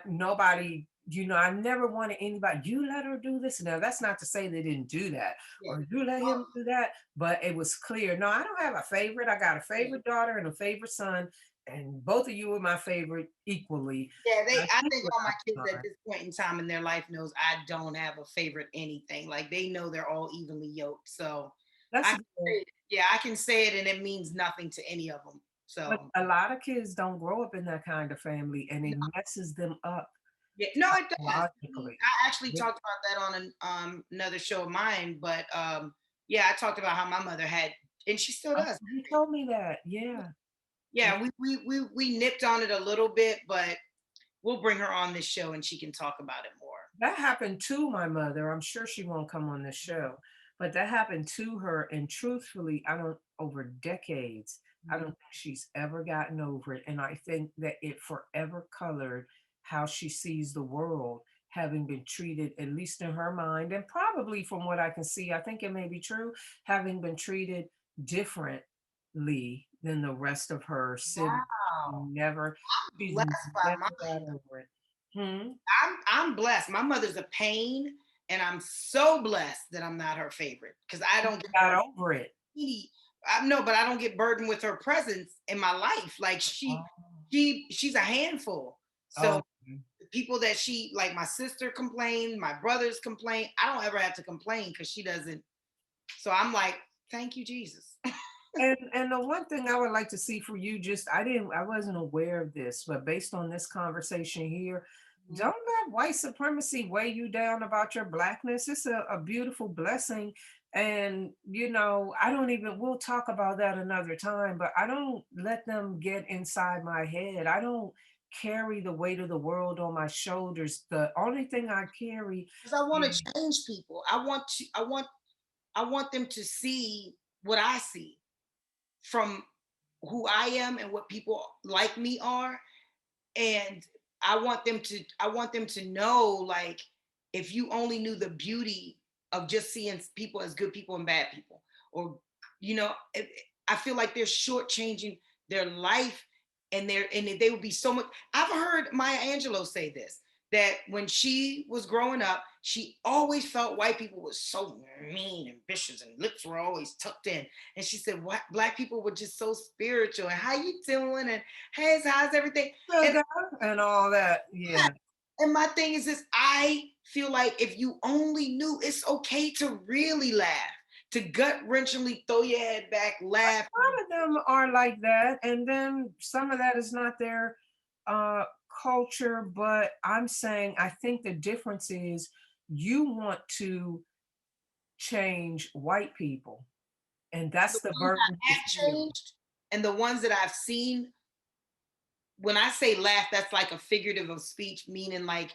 nobody, I never wanted anybody, you let her do this. Now, that's not to say they didn't do that or you let him do that, but it was clear. No, I don't have a favorite. I got a favorite daughter and a favorite son, and both of you are my favorite equally. Yeah, I think all my kids at this point in time in their life knows I don't have a favorite anything. Like they know they're all evenly yoked. So That's I can say it and it means nothing to any of them. But So a lot of kids don't grow up in that kind of family, and it messes them up yeah, no, it does. logically. I actually talked about that on another show of mine, but yeah, I talked about how my mother had, and she still does. You told me that, yeah. Yeah, we nipped on it a little bit, but we'll bring her on this show and she can talk about it more. That happened to my mother. I'm sure she won't come on this show, but that happened to her. And truthfully, over decades, I don't think she's ever gotten over it. And I think that it forever colored how she sees the world, having been treated, at least in her mind, and probably from what I can see, I think it may be true, having been treated differently than the rest of her siblings. Wow. She's Blessed by never got over it. Hmm? I'm blessed. My mother's a pain, and I'm so blessed that I'm not her favorite because I don't get got over it. No, but I don't get burdened with her presence in my life. Like she's a handful. So the people that she like, my sister complained, my brothers complain. I don't ever have to complain because she doesn't. So I'm like, thank you, Jesus. And the one thing I would like to see for you, I wasn't aware of this, but based on this conversation here, don't let white supremacy weigh you down about your blackness. It's a beautiful blessing And, I don't even, we'll talk about that another time, but I don't let them get inside my head. I don't carry the weight of the world on my shoulders. The only thing I carry Because I want is, to change people. I want them to see what I see from who I am and what people like me are. And I want them to know, like, if you only knew the beauty of just seeing people as good people and bad people, or I feel like they're shortchanging their life, and they would be so much. I've heard Maya Angelou say this, that when she was growing up, she always felt white people were so mean and vicious, and lips were always tucked in. And she said, "What, black people were just so spiritual, and how you doing, and hey, how's everything?" and all that. Yeah. And my thing is this: I feel like if you only knew, it's okay to really laugh, to gut wrenchingly throw your head back, laugh. Some of them are like that, and then some of that is not their uh, culture. But I'm saying, I think the difference is you want to change white people, and The that's the ones burden I you have feel. changed, and the ones that I've seen, when I say laugh, that's like a figurative of speech, meaning like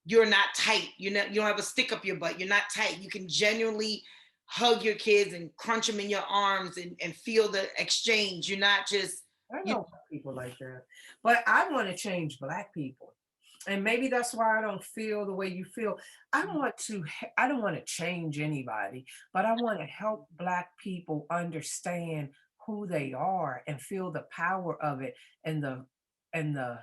you're not tight. You don't have a stick up your butt. You're not tight. You can genuinely hug your kids and crunch them in your arms, and feel the exchange. You're not just, I you know people like that, but I want to change black people, and maybe that's why I don't feel the way you feel. I don't want to change anybody, but I want to help black people understand who they are and feel the power of it, and the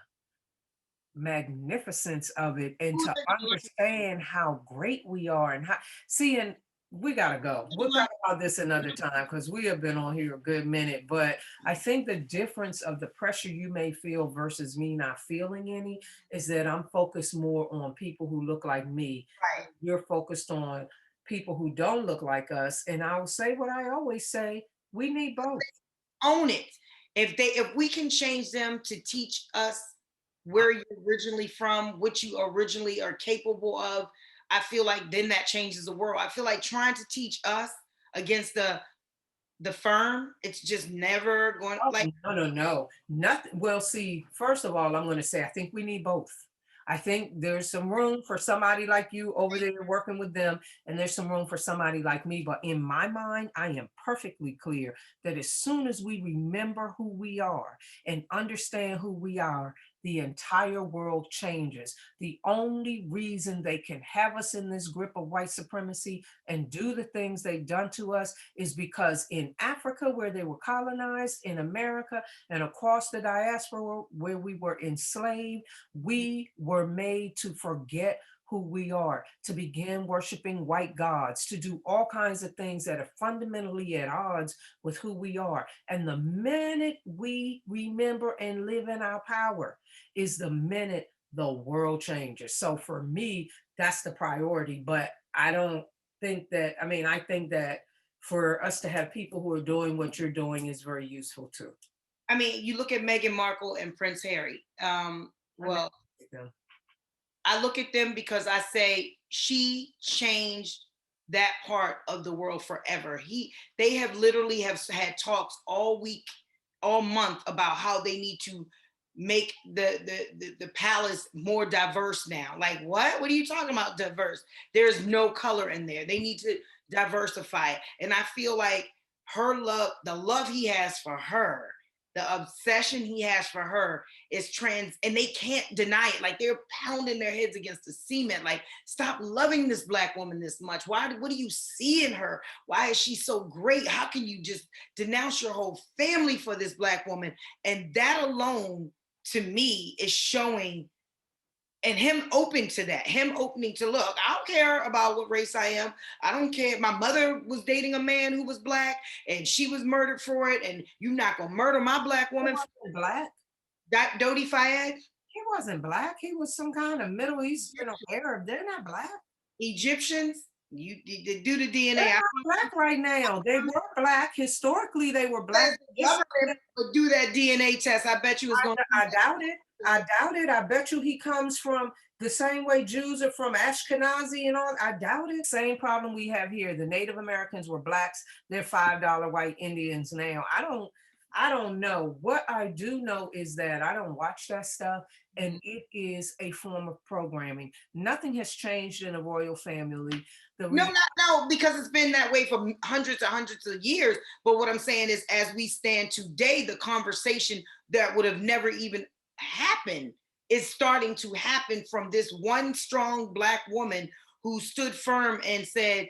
magnificence of it, and to understand how great we are, and how see. And we gotta go. We'll talk about this another time, because we have been on here a good minute. But I think the difference of the pressure you may feel versus me not feeling any is that I'm focused more on people who look like me. right. You're focused on people who don't look like us. And I'll say what I always say: we need both. Own it. If we can change them to teach us where you're originally from, what you originally are capable of, I feel like then that changes the world. I feel like trying to teach us against the firm, it's just never going, Oh, like, no, no, no, nothing. Well, see, first of all, I'm going to say I think we need both. I think there's some room for somebody like you over there working with them, and there's some room for somebody like me. But in my mind, I am perfectly clear that as soon as we remember who we are and understand who we are, the entire world changes. The only reason they can have us in this grip of white supremacy and do the things they've done to us is because in Africa, where they were colonized, in America, and across the diaspora, where we were enslaved, we were made to forget who we are, to begin worshiping white gods, to do all kinds of things that are fundamentally at odds with who we are. And the minute we remember and live in our power is the minute the world changes. So for me, that's the priority. But I don't think that, I mean, I think that for us to have people who are doing what you're doing is very useful too. I mean, you look at Meghan Markle and Prince Harry. Well, I look at them because I say she changed that part of the world forever. They have literally have had talks all week, all month, about how they need to make the palace more diverse now. Like, what are you talking about diverse? There's no color in there. They need to diversify it. And I feel like her love, the love he has for her, the obsession he has for her is trans, and they can't deny it. Like, they're pounding their heads against the cement. Like, stop loving this black woman this much. What do you see in her? Why is she so great? How can you just denounce your whole family for this black woman? And that alone, to me, is showing, and him open to that, him opening to, look, I don't care about what race I am. I don't care. My mother was dating a man who was black and she was murdered for it. And you're not going to murder my black woman. He wasn't black. That Dodi Fayed? He wasn't black. He was some kind of Middle Eastern or Arab. They're not black. Egyptians? You do the DNA. They're not black right now. They were black. Historically, they were black. The government would do that DNA test. I bet you was going to. I doubt it. I doubt it. I bet you he comes from the same way Jews are from Ashkenazi and all. I doubt it. Same problem we have here. The Native Americans were blacks. They're $5 white Indians now. I don't know. What I do know is that I don't watch that stuff, and it is a form of programming. Nothing has changed in the royal family. No, because it's been that way for hundreds and hundreds of years. But what I'm saying is, as we stand today, the conversation that would have never even happened is starting to happen from this one strong Black woman who stood firm and said,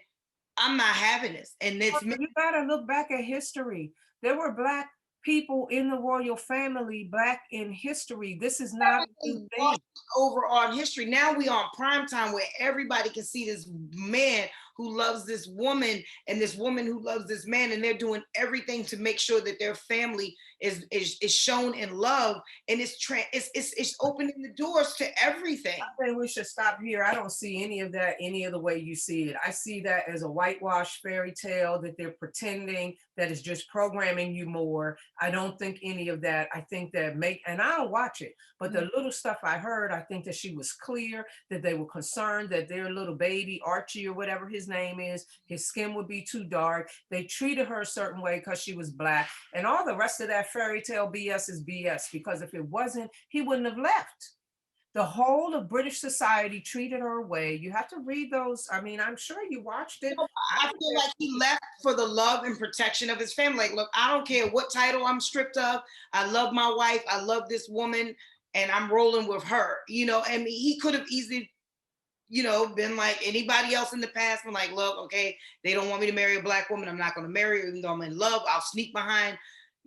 I'm not having this. And it's You gotta look back at history. There were Black people in the royal family back in history. This is not a new thing. Over on history. Now we on prime time where everybody can see this man who loves this woman and this woman who loves this man, and they're doing everything to make sure that their family is shown in love, and it's opening the doors to everything. I think we should stop here. I don't see any of that any of the way you see it. I see that as a whitewashed fairy tale that they're pretending that is just programming you more. I don't think any of that. I think that and I don't watch it, but the little stuff I heard, I think that she was clear that they were concerned that their little baby, Archie or whatever his name is, his skin would be too dark. They treated her a certain way because she was Black, and all the rest of that fairy tale BS is BS, because if it wasn't, he wouldn't have left. The whole of British society treated her away. You have to read those. I mean, I'm sure you watched it. I feel like he left for the love and protection of his family. Like, look, I don't care what title I'm stripped of. I love my wife. I love this woman, and I'm rolling with her. I mean, he could have easily, been like anybody else in the past. I'm like, look, okay, they don't want me to marry a Black woman. I'm not going to marry her, even though I'm in love. I'll sneak behind,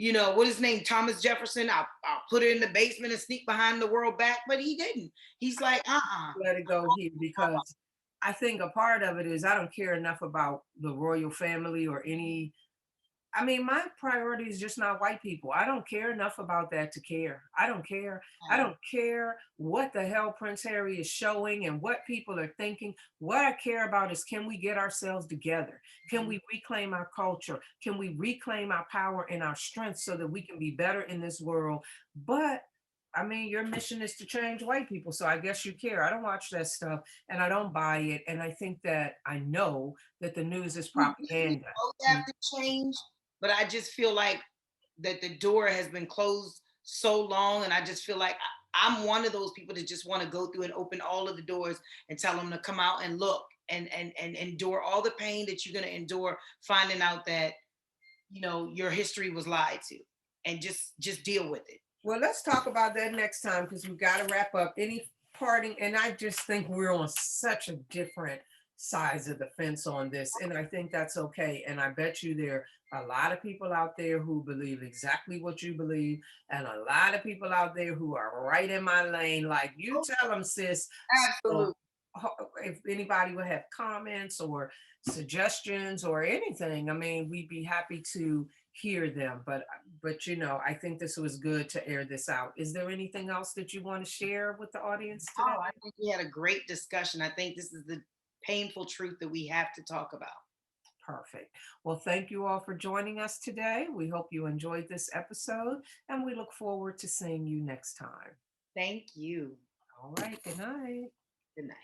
what is his name? Thomas Jefferson. I'll put her in the basement and sneak behind the world back. But he didn't. He's like, let it go here, because I think a part of it is I don't care enough about the royal family or any. I mean, my priority is just not white people. I don't care enough about that to care. I don't care. I don't care what the hell Prince Harry is showing and what people are thinking. What I care about is, can we get ourselves together? Can we reclaim our culture? Can we reclaim our power and our strength so that we can be better in this world? But I mean, your mission is to change white people. So I guess you care. I don't watch that stuff and I don't buy it. And I think that I know that the news is propaganda. We have to change, but I just feel like that the door has been closed so long. And I just feel like I'm one of those people that just want to go through and open all of the doors and tell them to come out and look and endure all the pain that you're going to endure, finding out that, your history was lied to, and just deal with it. Well, let's talk about that next time, because we've got to wrap up. Any parting? And I just think we're on such a different sides of the fence on this, and I think that's okay. And I bet you there are a lot of people out there who believe exactly what you believe, and a lot of people out there who are right in my lane, like, you tell them, sis. Absolutely. So, if anybody would have comments or suggestions or anything, I mean, we'd be happy to hear them. But I think this was good to air this out. Is there anything else that you want to share with the audience today? I think we had a great discussion. I think this is the painful truth that we have to talk about. Perfect. Well, thank you all for joining us today. We hope you enjoyed this episode, and we look forward to seeing you next time. Thank you. All right. Good night. Good night.